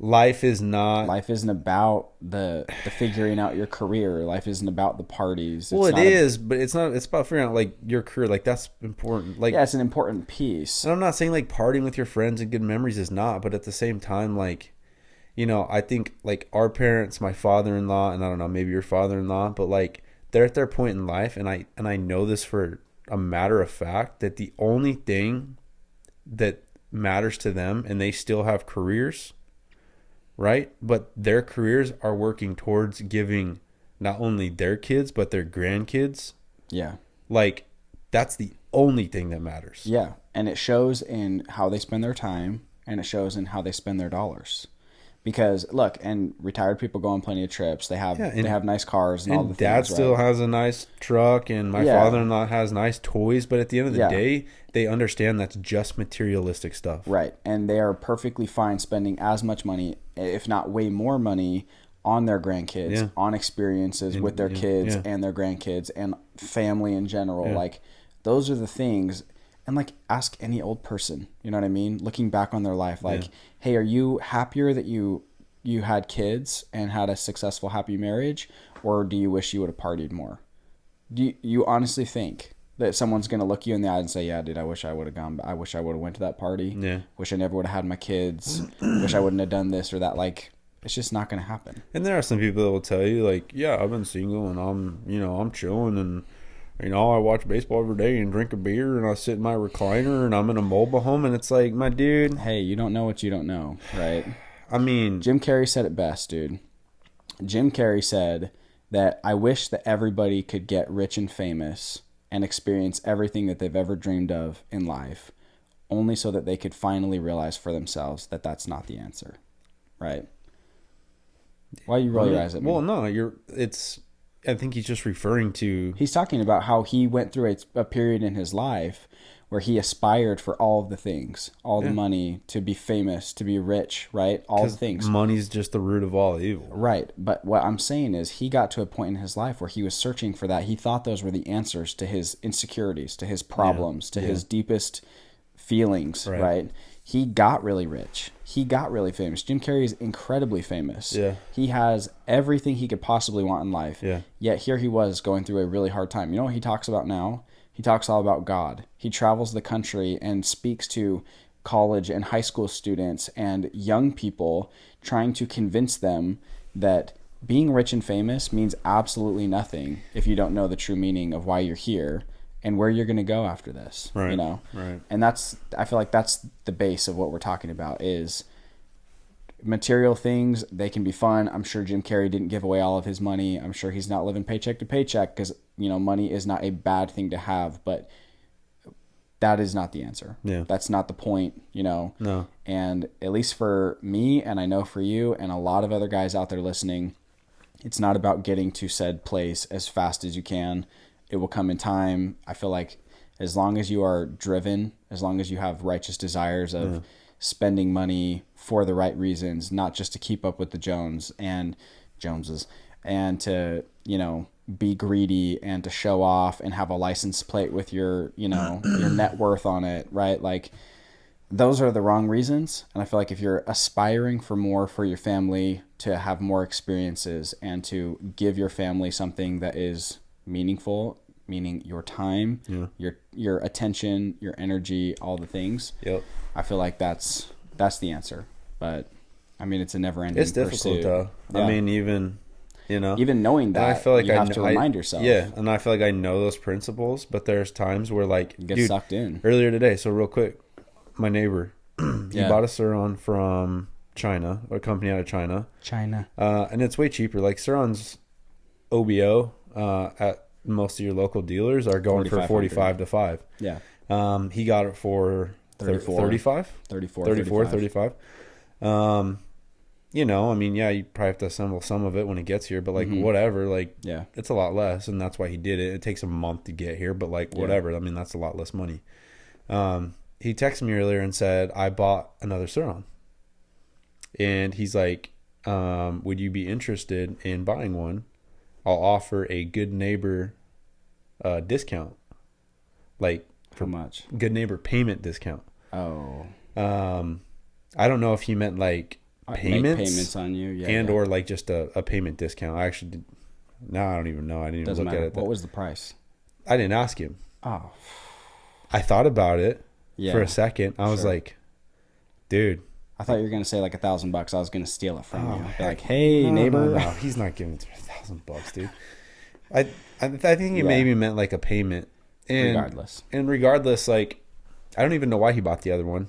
life isn't about the figuring out your career. Life isn't about the parties. Well, it is, but it's not. It's about figuring out like your career. Like, that's important. Like, yeah, it's an important piece. And I'm not saying like partying with your friends and good memories is not, but at the same time, like, you know, I think like our parents, my father-in-law, and I don't know, maybe your father-in-law, but like they're at their point in life, and I know this for a matter of fact that the only thing that matters to them, and they still have careers, right? But their careers are working towards giving not only their kids but their grandkids. Yeah. Like, that's the only thing that matters. Yeah, and it shows in how they spend their time, and it shows in how they spend their dollars. Because look, and retired people go on plenty of trips. They have nice cars and all the things. Dad still has a nice truck, and my father-in-law has nice toys. But at the end of the day, they understand that's just materialistic stuff, right? And they are perfectly fine spending as much money, if not way more money, on their grandkids, on experiences with their kids and their grandkids and family in general. Yeah. Like, those are the things. And like, ask any old person, you know what I mean? Looking back on their life, like, hey, are you happier that you had kids and had a successful, happy marriage, or do you wish you would have partied more? Do you honestly think that someone's going to look you in the eye and say, yeah, dude, I wish I would have gone, I wish I would have went to that party. Yeah. Wish I never would have had my kids. Wish I wouldn't have done this or that. Like, it's just not going to happen. And there are some people that will tell you, like, yeah, I've been single and I'm chilling, and you know, I watch baseball every day and drink a beer, and I sit in my recliner, and I'm in a mobile home, and it's like, my dude. Hey, you don't know what you don't know, right? I mean, Jim Carrey said it best, dude. Jim Carrey said that I wish that everybody could get rich and famous and experience everything that they've ever dreamed of in life, only so that they could finally realize for themselves that that's not the answer, right? Why you roll your eyes at me? Well, no, I think he's just referring to... He's talking about how he went through a period in his life where he aspired for all of the things, all the money, to be famous, to be rich, right? All the things. Money's just the root of all evil. Right. But what I'm saying is he got to a point in his life where he was searching for that. He thought those were the answers to his insecurities, to his problems, to his deepest feelings, right? He got really rich. He got really famous. Jim Carrey is incredibly famous. Yeah. He has everything he could possibly want in life. Yeah. Yet here he was going through a really hard time. You know what he talks about now? He talks all about God. He travels the country and speaks to college and high school students and young people, trying to convince them that being rich and famous means absolutely nothing if you don't know the true meaning of why you're here and where you're going to go after this, you know? Right. And I feel like that's the base of what we're talking about is material things. They can be fun. I'm sure Jim Carrey didn't give away all of his money. I'm sure he's not living paycheck to paycheck because, you know, money is not a bad thing to have, but that is not the answer. Yeah. That's not the point, you know? No. And at least for me, and I know for you and a lot of other guys out there listening, it's not about getting to said place as fast as you can. It will come in time. I feel like as long as you are driven, as long as you have righteous desires of spending money for the right reasons, not just to keep up with the Joneses, and to, you know, be greedy and to show off and have a license plate with your, you know, your net worth on it, right? Like, those are the wrong reasons. And I feel like if you're aspiring for more for your family, to have more experiences and to give your family something that is meaningful, meaning your time, your attention, your energy, all the things. Yep. I feel like that's the answer. But I mean, it's a never-ending pursuit. It's difficult though. Yeah. I mean, even knowing that, I feel like you have to remind yourself. Yeah, and I feel like I know those principles, but there's times where, like, you get sucked in. Earlier today, so real quick, my neighbor, he bought a Suron from China, a company out of China. And it's way cheaper. Like, Suron's OBO at most of your local dealers are going for 45 to 5. Yeah. He got it for 35. you know, I mean, yeah, you probably have to assemble some of it when it gets here, but like whatever, like Yeah. it's a lot less, and that's why he did it. It takes a month to get here, but like whatever. I mean, that's a lot less money. He texted me earlier and said I bought another Suron, and he's like, would you be interested in buying one? I'll offer a good neighbor discount, like How much? good neighbor payment discount. Oh. I don't know if he meant like payments, Make payments on you, yeah, and yeah. or like just a payment discount. I actually did. No, I don't even know. I didn't even Doesn't look matter. at it. What was the price? I didn't ask him. Oh. I thought about it Yeah. for a second. I was Sure. like, dude. I thought you were gonna say like $1,000. I was gonna steal it from Oh, you. Be heck like, hey, no, neighbor. No, he's not giving it to me $1,000, dude. I think he Yeah. maybe meant like a payment. And regardless, like, I don't even know why he bought the other one.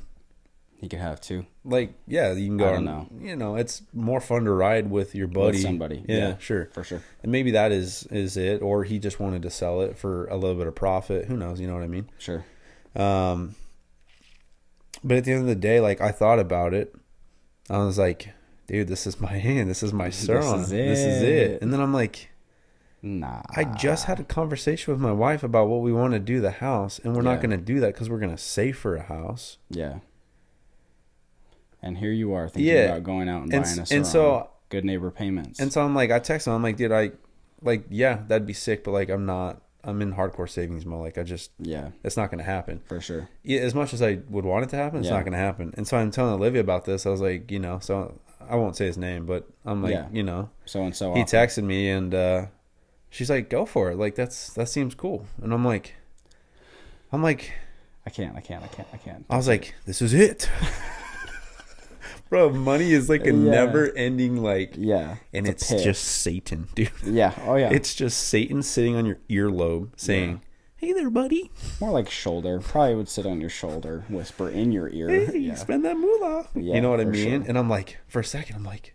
He could have two. Like, yeah, you can go. I don't know. You know, it's more fun to ride with your buddy, With somebody. Yeah, sure, for sure. And maybe that is it, or he just wanted to sell it for a little bit of profit. Who knows? You know what I mean? Sure. But at the end of the day, like I thought about it, I was like, dude, this is my hand. This is my Suron. This is it. And then I'm like, nah. I just had a conversation with my wife about what we want to do the house, and we're not Yeah. going to do that because we're going to save for a house. Yeah. And here you are thinking Yeah. about going out and buying a Suron. And so good neighbor payments. And so I'm like, I text him. I'm like, dude, yeah, that'd be sick, but like, I'm in hardcore savings mode. Like, yeah, it's not going to happen. for sure. Yeah, as much as I would want it to happen, it's Yeah. not going to happen. And so I'm telling Olivia about this. I was like, you know, so I won't say his name, but I'm like, Yeah. you know, So and so. he texted me and she's like, go for it. Like, that seems cool. And I'm like, I can't. I was like, this is it. Bro, money is like a never ending, like, Yeah. and it's a pit. just Satan, dude. Yeah. Oh yeah. It's just Satan sitting on your earlobe saying, hey there, buddy. more like shoulder. Probably would sit on your shoulder, whisper in your ear. Hey, Yeah. spend that moolah. Yeah, you know what I for mean? sure. And I'm like, for a second, I'm like,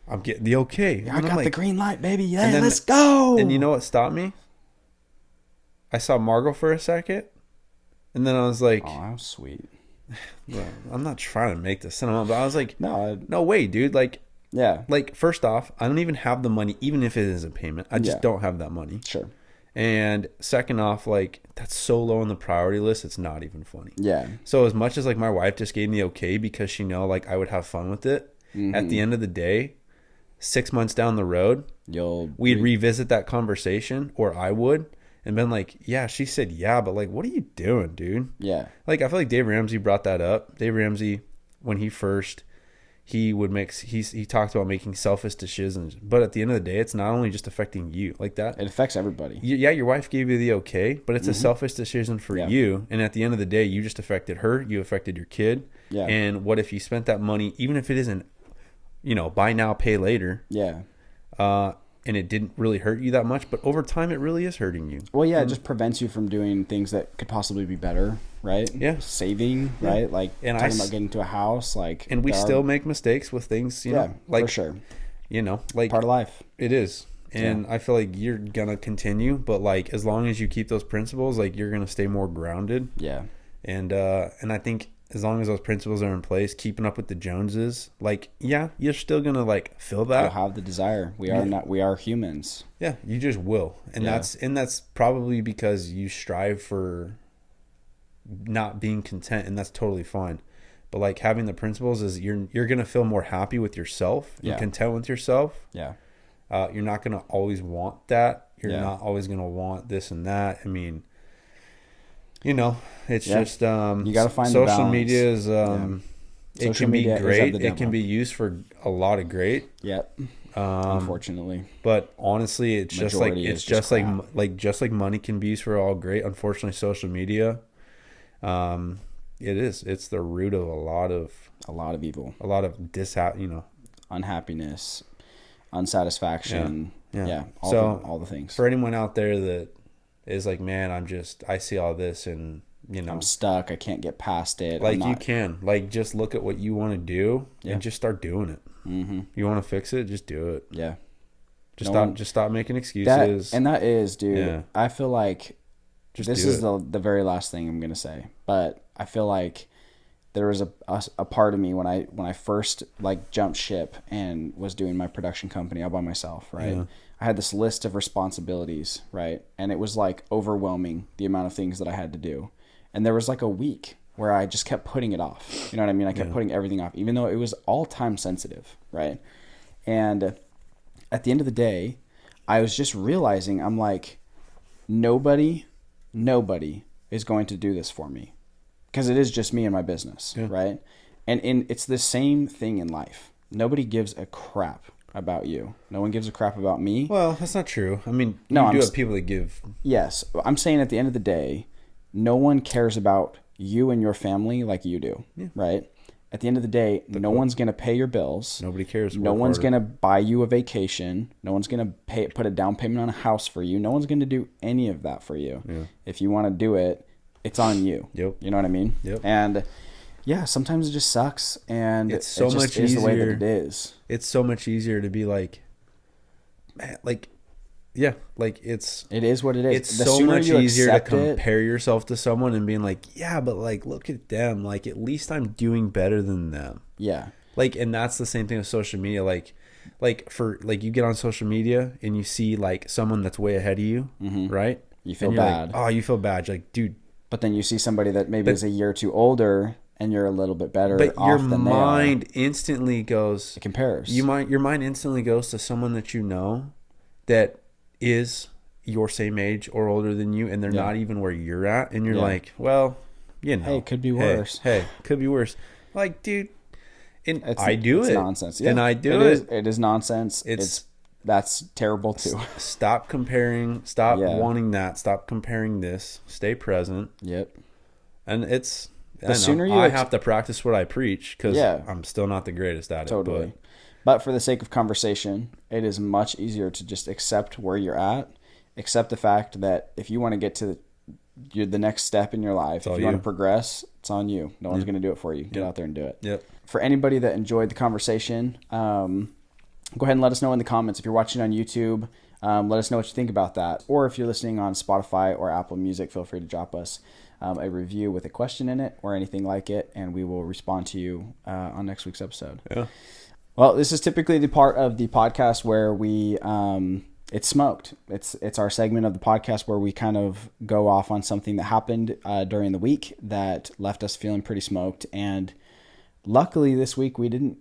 I'm getting the okay. I And I'm got like, the green light, baby. Yeah, and then- let's go. And you know what stopped me? I saw Margot for a second. And then I was like, Oh, that was sweet. well, I'm not trying to make this sentimental, but I was like, No. no way, dude. Like, Yeah. first off, I don't even have the money, even if it is a payment. I just Yeah. don't have that money. Sure. And second off, like, that's so low on the priority list, it's not even funny. Yeah. So as much as like my wife just gave me okay because she know like I would have fun with it, at the end of the day, 6 months down the road, we'd revisit that conversation, or I would, and been like, yeah, she said yeah, but like, what are you doing, dude? Yeah. Like, I feel like Dave Ramsey brought that up. Dave Ramsey, when he talked about making selfish decisions, but at the end of the day, it's not only just affecting you like that. It affects everybody. Yeah, your wife gave you the okay, but it's a selfish decision for Yeah. you. And at the end of the day, you just affected her. You affected your kid. Yeah. And what if you spent that money, even if it isn't, you know, buy now, pay later, Yeah. and it didn't really hurt you that much, but over time, it really is hurting you. Well, yeah, it just prevents you from doing things that could possibly be better, right? Yeah. Saving, Yeah. right? Like And talking about getting to a house, like. And we there are- still make mistakes with things, you Yeah, know, like, for sure. you know, like Part of life. it is. And I feel like you're going to continue, but like, as long as you keep those principles, like, you're going to stay more grounded. Yeah. And I think as long as those principles are in place, keeping up with the Joneses, like, yeah, you're still gonna like feel that. You'll have the desire. We are humans. Yeah, you just will, and Yeah. that's probably because you strive for not being content, and that's totally fine. But like, having the principles is you're gonna feel more happy with yourself and Yeah. content with yourself. Yeah. You're not gonna always want that. You're Yeah. not always gonna want this and that. I mean, you know, it's Yeah. just You gotta find the social balance. media is Yeah. it Social can be media is of great. the It can devil. be used for a lot of great. Yep. Unfortunately. But honestly, it's just like Majority it's is just just like money can be used for all great. Unfortunately, social media, it's the root of a lot of evil, you know, unhappiness, unsatisfaction. Yeah. All the things. For anyone out there that is like, man, I see all this and, you know, I'm stuck. I can't get past it. like, you can, like, just look at what you want to do and just start doing it. Mm-hmm. You want to fix it, just do it. Yeah. Just stop making excuses. That is, dude. Yeah. I feel like Just this do is it. the very last thing I'm gonna say, but I feel like there was a part of me when I first like jumped ship and was doing my production company all by myself, right? Yeah. I had this list of responsibilities, right? And it was like overwhelming, the amount of things that I had to do. And there was like a week where I just kept putting it off. You know what I mean? I kept putting everything off, even though it was all time sensitive, right? And at the end of the day, I was just realizing, I'm like, nobody is going to do this for me, because it is just me and my business, right? And it's the same thing in life. Nobody gives a crap about you. No one gives a crap about me. Well, that's not true. I mean, you do have people that give. Yes. I'm saying at the end of the day, no one cares about you and your family like you do, right? At the end of the day, no one's going to pay your bills. Nobody cares. No one's going to buy you a vacation. No one's going to put a down payment on a house for you. No one's going to do any of that for you. Yeah. If you want to do it, it's on you. Yep. You know what I mean? Yep. And yeah, sometimes it just sucks, and it's so much easier the way that it is. It's so much easier to be like yeah, like it is what it is. It's so much easier to compare yourself to someone and being like, yeah, but like, look at them. Like, at least I'm doing better than them. Yeah. Like, and that's the same thing with social media. Like you get on social media and you see like someone that's way ahead of you, right? You feel bad. Like, oh, you feel bad. You're like, dude. But then you see somebody that maybe is a year or two older, and you're a little bit better but off your than mind they are. Instantly goes. It compares. Your mind instantly goes to someone that you know that is your same age or older than you, and they're not even where you're at, and you're like, well, you know, hey, it could be worse. Hey, could be worse. Like, dude, and I do it. It's nonsense. Yeah. And I do it. It is nonsense. That's terrible too. Stop comparing. Stop wanting that. Stop comparing this. Stay present. Yep. And it's the sooner you have to practice what I preach, because I'm still not the greatest at it. Totally. But for the sake of conversation, it is much easier to just accept where you're at, accept the fact that if you want to get to the next step in your life, if you want to progress, it's on you. No one's going to do it for you. Get out there and do it. Yep. For anybody that enjoyed the conversation, go ahead and let us know in the comments. If you're watching on YouTube, let us know what you think about that. Or if you're listening on Spotify or Apple Music, feel free to drop us a review with a question in it or anything like it, and we will respond to you on next week's episode. Yeah. Well, this is typically the part of the podcast where we it's smoked. It's our segment of the podcast where we kind of go off on something that happened during the week that left us feeling pretty smoked. And luckily this week we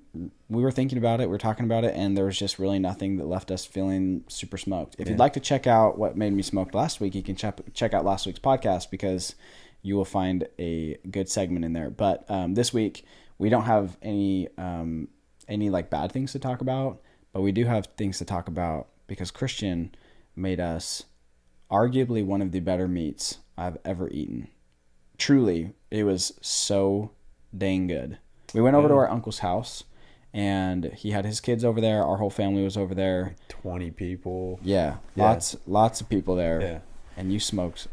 were thinking about it, we were talking about it, and there was just really nothing that left us feeling super smoked. If you'd like to check out what made me smoked last week, you can check out last week's podcast, because you will find a good segment in there. But this week we don't have any like bad things to talk about, but we do have things to talk about because Christian made us arguably one of the better meats I've ever eaten. Truly, it was so dang good. We went over to our uncle's house, and he had his kids over there. Our whole family was over there. 20 people. Yeah. Lots of people there. Yeah. And you smoked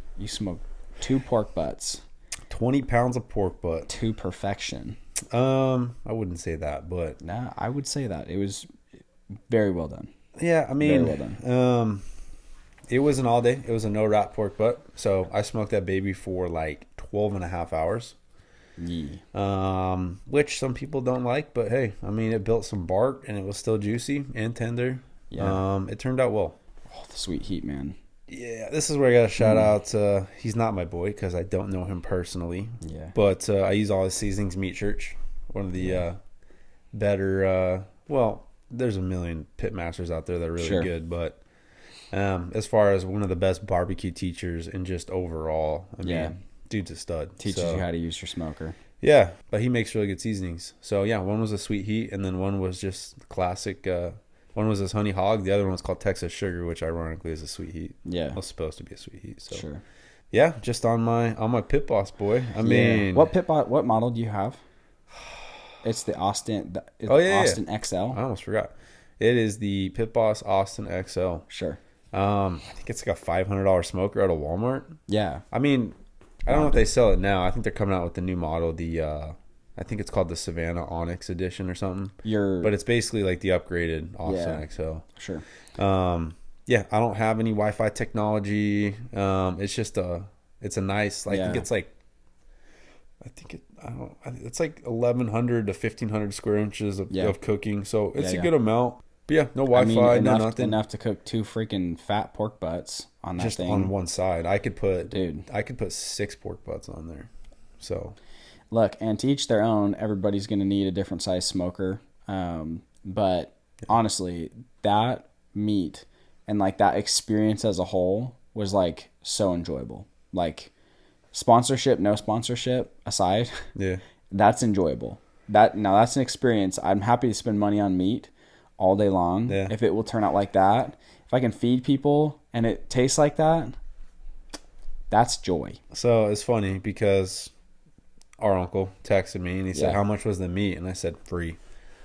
2 pork butts. 20 pounds of pork butt. To perfection. I wouldn't say that, but nah, I would say that it was very well done. Yeah, I mean, very well done. It was an all day. It was a no wrap pork butt, so I smoked that baby for like 12 and a half hours. Yeah. Which some people don't like, but hey, I mean, it built some bark and it was still juicy and tender. Yeah. It turned out well. Oh, the sweet heat, man. Yeah, this is where I got to shout out. He's not my boy because I don't know him personally. Yeah. But I use all his seasonings. Meat Church, one of the better. Well, there's a million pit masters out there that are really good, but as far as one of the best barbecue teachers and just overall, I mean, dude's a stud. Teaches you how to use your smoker. Yeah, but he makes really good seasonings. So yeah, one was a sweet heat, and then one was just classic. One was this honey hog. The other one was called Texas Sugar, which ironically is a sweet heat. Yeah, it was supposed to be a sweet heat. So sure. Yeah, just on my Pit Boss, boy. I mean, what model do you have? It's the Austin. Austin XL. I almost forgot. It is the Pit Boss Austin XL. Sure. I think it's like a $500 smoker out of Walmart. Yeah. I mean, I don't know if they sell it now. I think they're coming out with the new model. I think it's called the Savannah Onyx Edition or something. But it's basically like the upgraded Austin XL. Sure. Yeah, I don't have any Wi-Fi technology. It's just it's a nice, like, I think it's like, it's like 1,100 to 1,500 square inches of cooking. So it's a good amount. But yeah, no Wi-Fi, no nothing. Enough to cook 2 freaking fat pork butts on that just thing. On one side. I could put 6 pork butts on there. So look, and to each their own, everybody's going to need a different size smoker. But honestly, that meat and like that experience as a whole was like so enjoyable. Like sponsorship, no sponsorship aside, that's enjoyable. That's an experience. I'm happy to spend money on meat all day long if it will turn out like that. If I can feed people and it tastes like that, that's joy. So it's funny because our uncle texted me and he said, how much was the meat? And I said, free.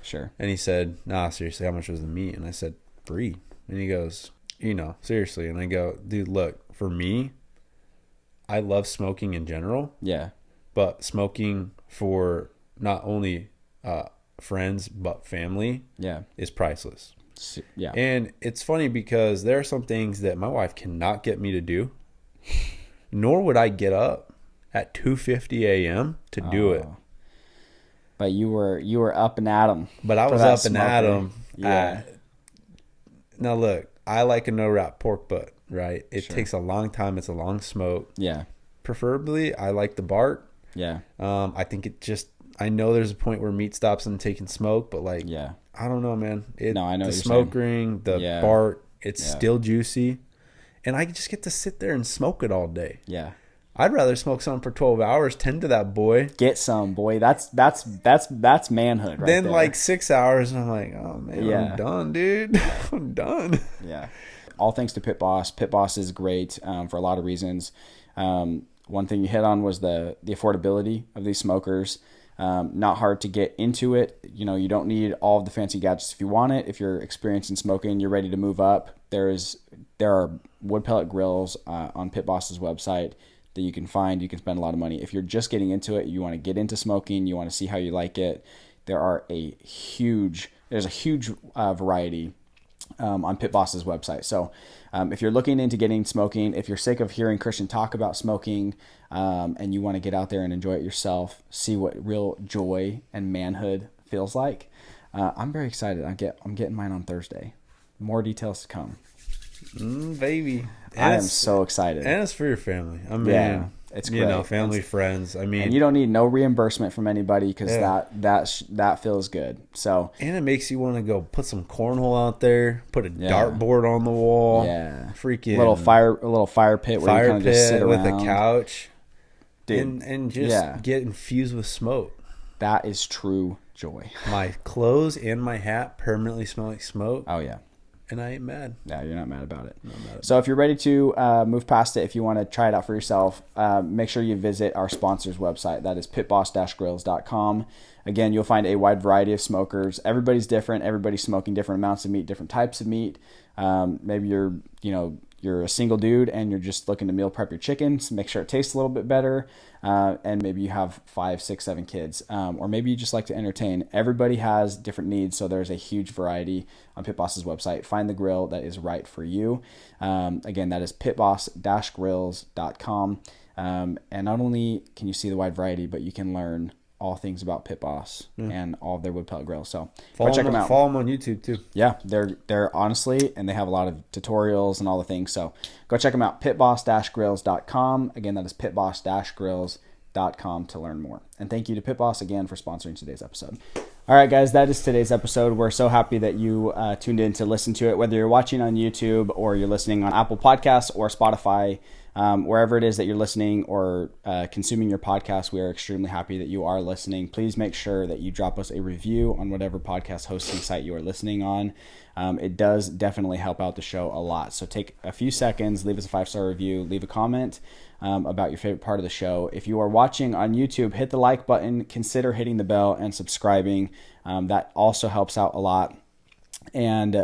Sure. And he said, nah, seriously, how much was the meat? And I said, free. And he goes, seriously. And I go, dude, look, for me, I love smoking in general. Yeah. But smoking for not only friends but family is priceless. Yeah. And it's funny because there are some things that my wife cannot get me to do, nor would I get up at 2:50 a.m. to do it. But you were up and at 'em. But I was up and at 'em. Yeah. Now look, I like a no wrap pork butt, right? It takes a long time. It's a long smoke. Yeah. Preferably, I like the bark. Yeah. I think I know there's a point where meat stops and taking smoke, but like, I don't know, man. I know the smoke ring, the bark, it's still juicy, and I just get to sit there and smoke it all day. Yeah. I'd rather smoke something for 12 hours, tend to that boy. Get some, boy. That's manhood right then there. Like 6 hours, and I'm like, oh man, I'm done, dude. I'm done. Yeah. All thanks to Pit Boss. Pit Boss is great for a lot of reasons. One thing you hit on was the affordability of these smokers. Not hard to get into it. You don't need all of the fancy gadgets if you want it. If you're experienced in smoking, you're ready to move up. There are wood pellet grills on Pit Boss's website that you can find. You can spend a lot of money. If you're just getting into it, you want to get into smoking, you want to see how you like it. There's a huge variety on Pit Boss's website. So if you're looking into getting smoking, if you're sick of hearing Christian talk about smoking, and you want to get out there and enjoy it yourself, see what real joy and manhood feels like, I'm very excited. I'm getting mine on Thursday. More details to come. Baby. I am so excited. And it's for your family. I mean, it's great. Family, friends. I mean, and you don't need no reimbursement from anybody because that feels good. So, and it makes you want to go put some cornhole out there, put a dartboard on the wall. Yeah, freaking a little fire pit where you kind of just sit around with a couch, dude, and just get infused with smoke. That is true joy. My clothes and my hat permanently smell like smoke. Oh yeah. And I ain't mad. Yeah, you're not mad about it. So if you're ready to move past it, if you want to try it out for yourself, make sure you visit our sponsor's website. That is pitboss-grills.com. Again, you'll find a wide variety of smokers. Everybody's different. Everybody's smoking different amounts of meat, different types of meat. Maybe you're a single dude and you're just looking to meal prep your chicken, so make sure it tastes a little bit better. And maybe you have 5, 6, 7 kids, or maybe you just like to entertain. Everybody has different needs, so there's a huge variety on Pit Boss's website. Find the grill that is right for you. Again, that is pitboss-grills.com. And not only can you see the wide variety, but you can learn all things about Pit Boss and all of their wood pellet grills. So go check them out. Follow them on YouTube too. Yeah, they're honestly, and they have a lot of tutorials and all the things. So go check them out. pitboss-grills.com. Again, that is pitboss-grills.com to learn more. And thank you to Pit Boss again for sponsoring today's episode. All right, guys, that is today's episode. We're so happy that you tuned in to listen to it, whether you're watching on YouTube or you're listening on Apple Podcasts or Spotify. Wherever it is that you're listening or consuming your podcast, we are extremely happy that you are listening. Please make sure that you drop us a review on whatever podcast hosting site you are listening on. It does definitely help out the show a lot. So take a few seconds, leave us a 5-star review, leave a comment about your favorite part of the show. If you are watching on YouTube, hit the like button, consider hitting the bell and subscribing. That also helps out a lot. And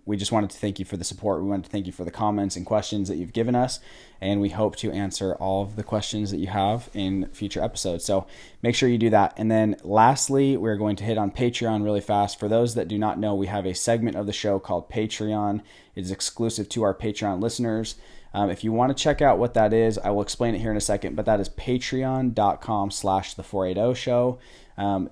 we just wanted to thank you for the support. We wanted to thank you for the comments and questions that you've given us. And we hope to answer all of the questions that you have in future episodes. So make sure you do that. And then lastly, we're going to hit on Patreon really fast. For those that do not know, we have a segment of the show called Patreon. It is exclusive to our Patreon listeners. If you want to check out what that is, I will explain it here in a second, but that is patreon.com/the480 show.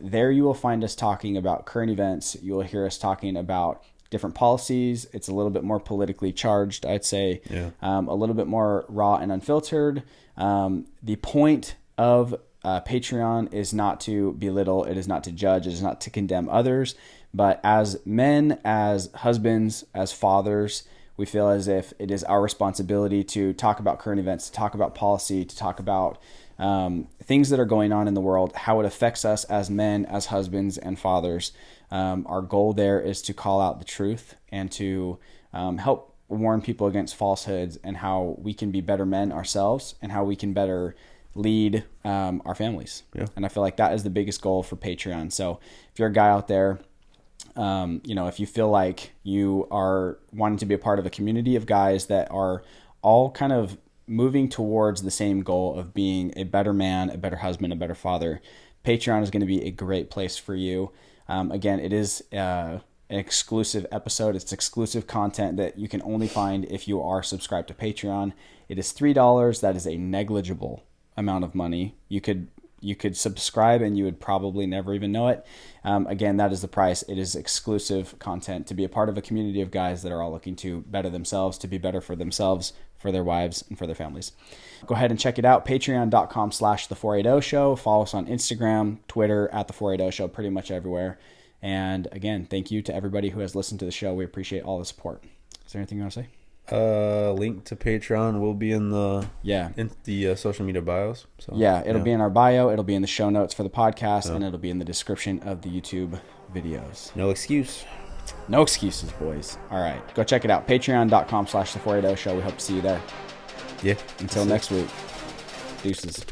There you will find us talking about current events. You will hear us talking about different policies. It's a little bit more politically charged, I'd say. A little bit more raw and unfiltered. The point of Patreon is not to belittle, it is not to judge, it is not to condemn others, but as men, as husbands, as fathers, we feel as if it is our responsibility to talk about current events, to talk about policy, to talk about things that are going on in the world, how it affects us as men, as husbands and fathers. Our goal there is to call out the truth and to help warn people against falsehoods and how we can be better men ourselves and how we can better lead our families. And I feel like that is the biggest goal for Patreon. So if you're a guy out there, if you feel like you are wanting to be a part of a community of guys that are all kind of moving towards the same goal of being a better man, a better husband, a better father, Patreon is going to be a great place for you. Again, it is an exclusive episode. It's exclusive content that you can only find if you are subscribed to Patreon. It is $3. That is a negligible amount of money. You could subscribe and you would probably never even know it. Again, that is the price. It is exclusive content to be a part of a community of guys that are all looking to better themselves, to be better for themselves, for their wives, and for their families. Go ahead and check it out. Patreon.com/the480 show. Follow us on Instagram, Twitter, at the 480 show, pretty much everywhere. And again, thank you to everybody who has listened to the show. We appreciate all the support. Is there anything you want to say? Link to Patreon will be in the social media bios. So it'll be in our bio, it'll be in the show notes for the podcast, and it'll be in the description of the YouTube videos. No excuse. No excuses, boys. All right, go check it out. Patreon.com/the480 show. We hope to see you there. Yeah. Until next week. Deuces.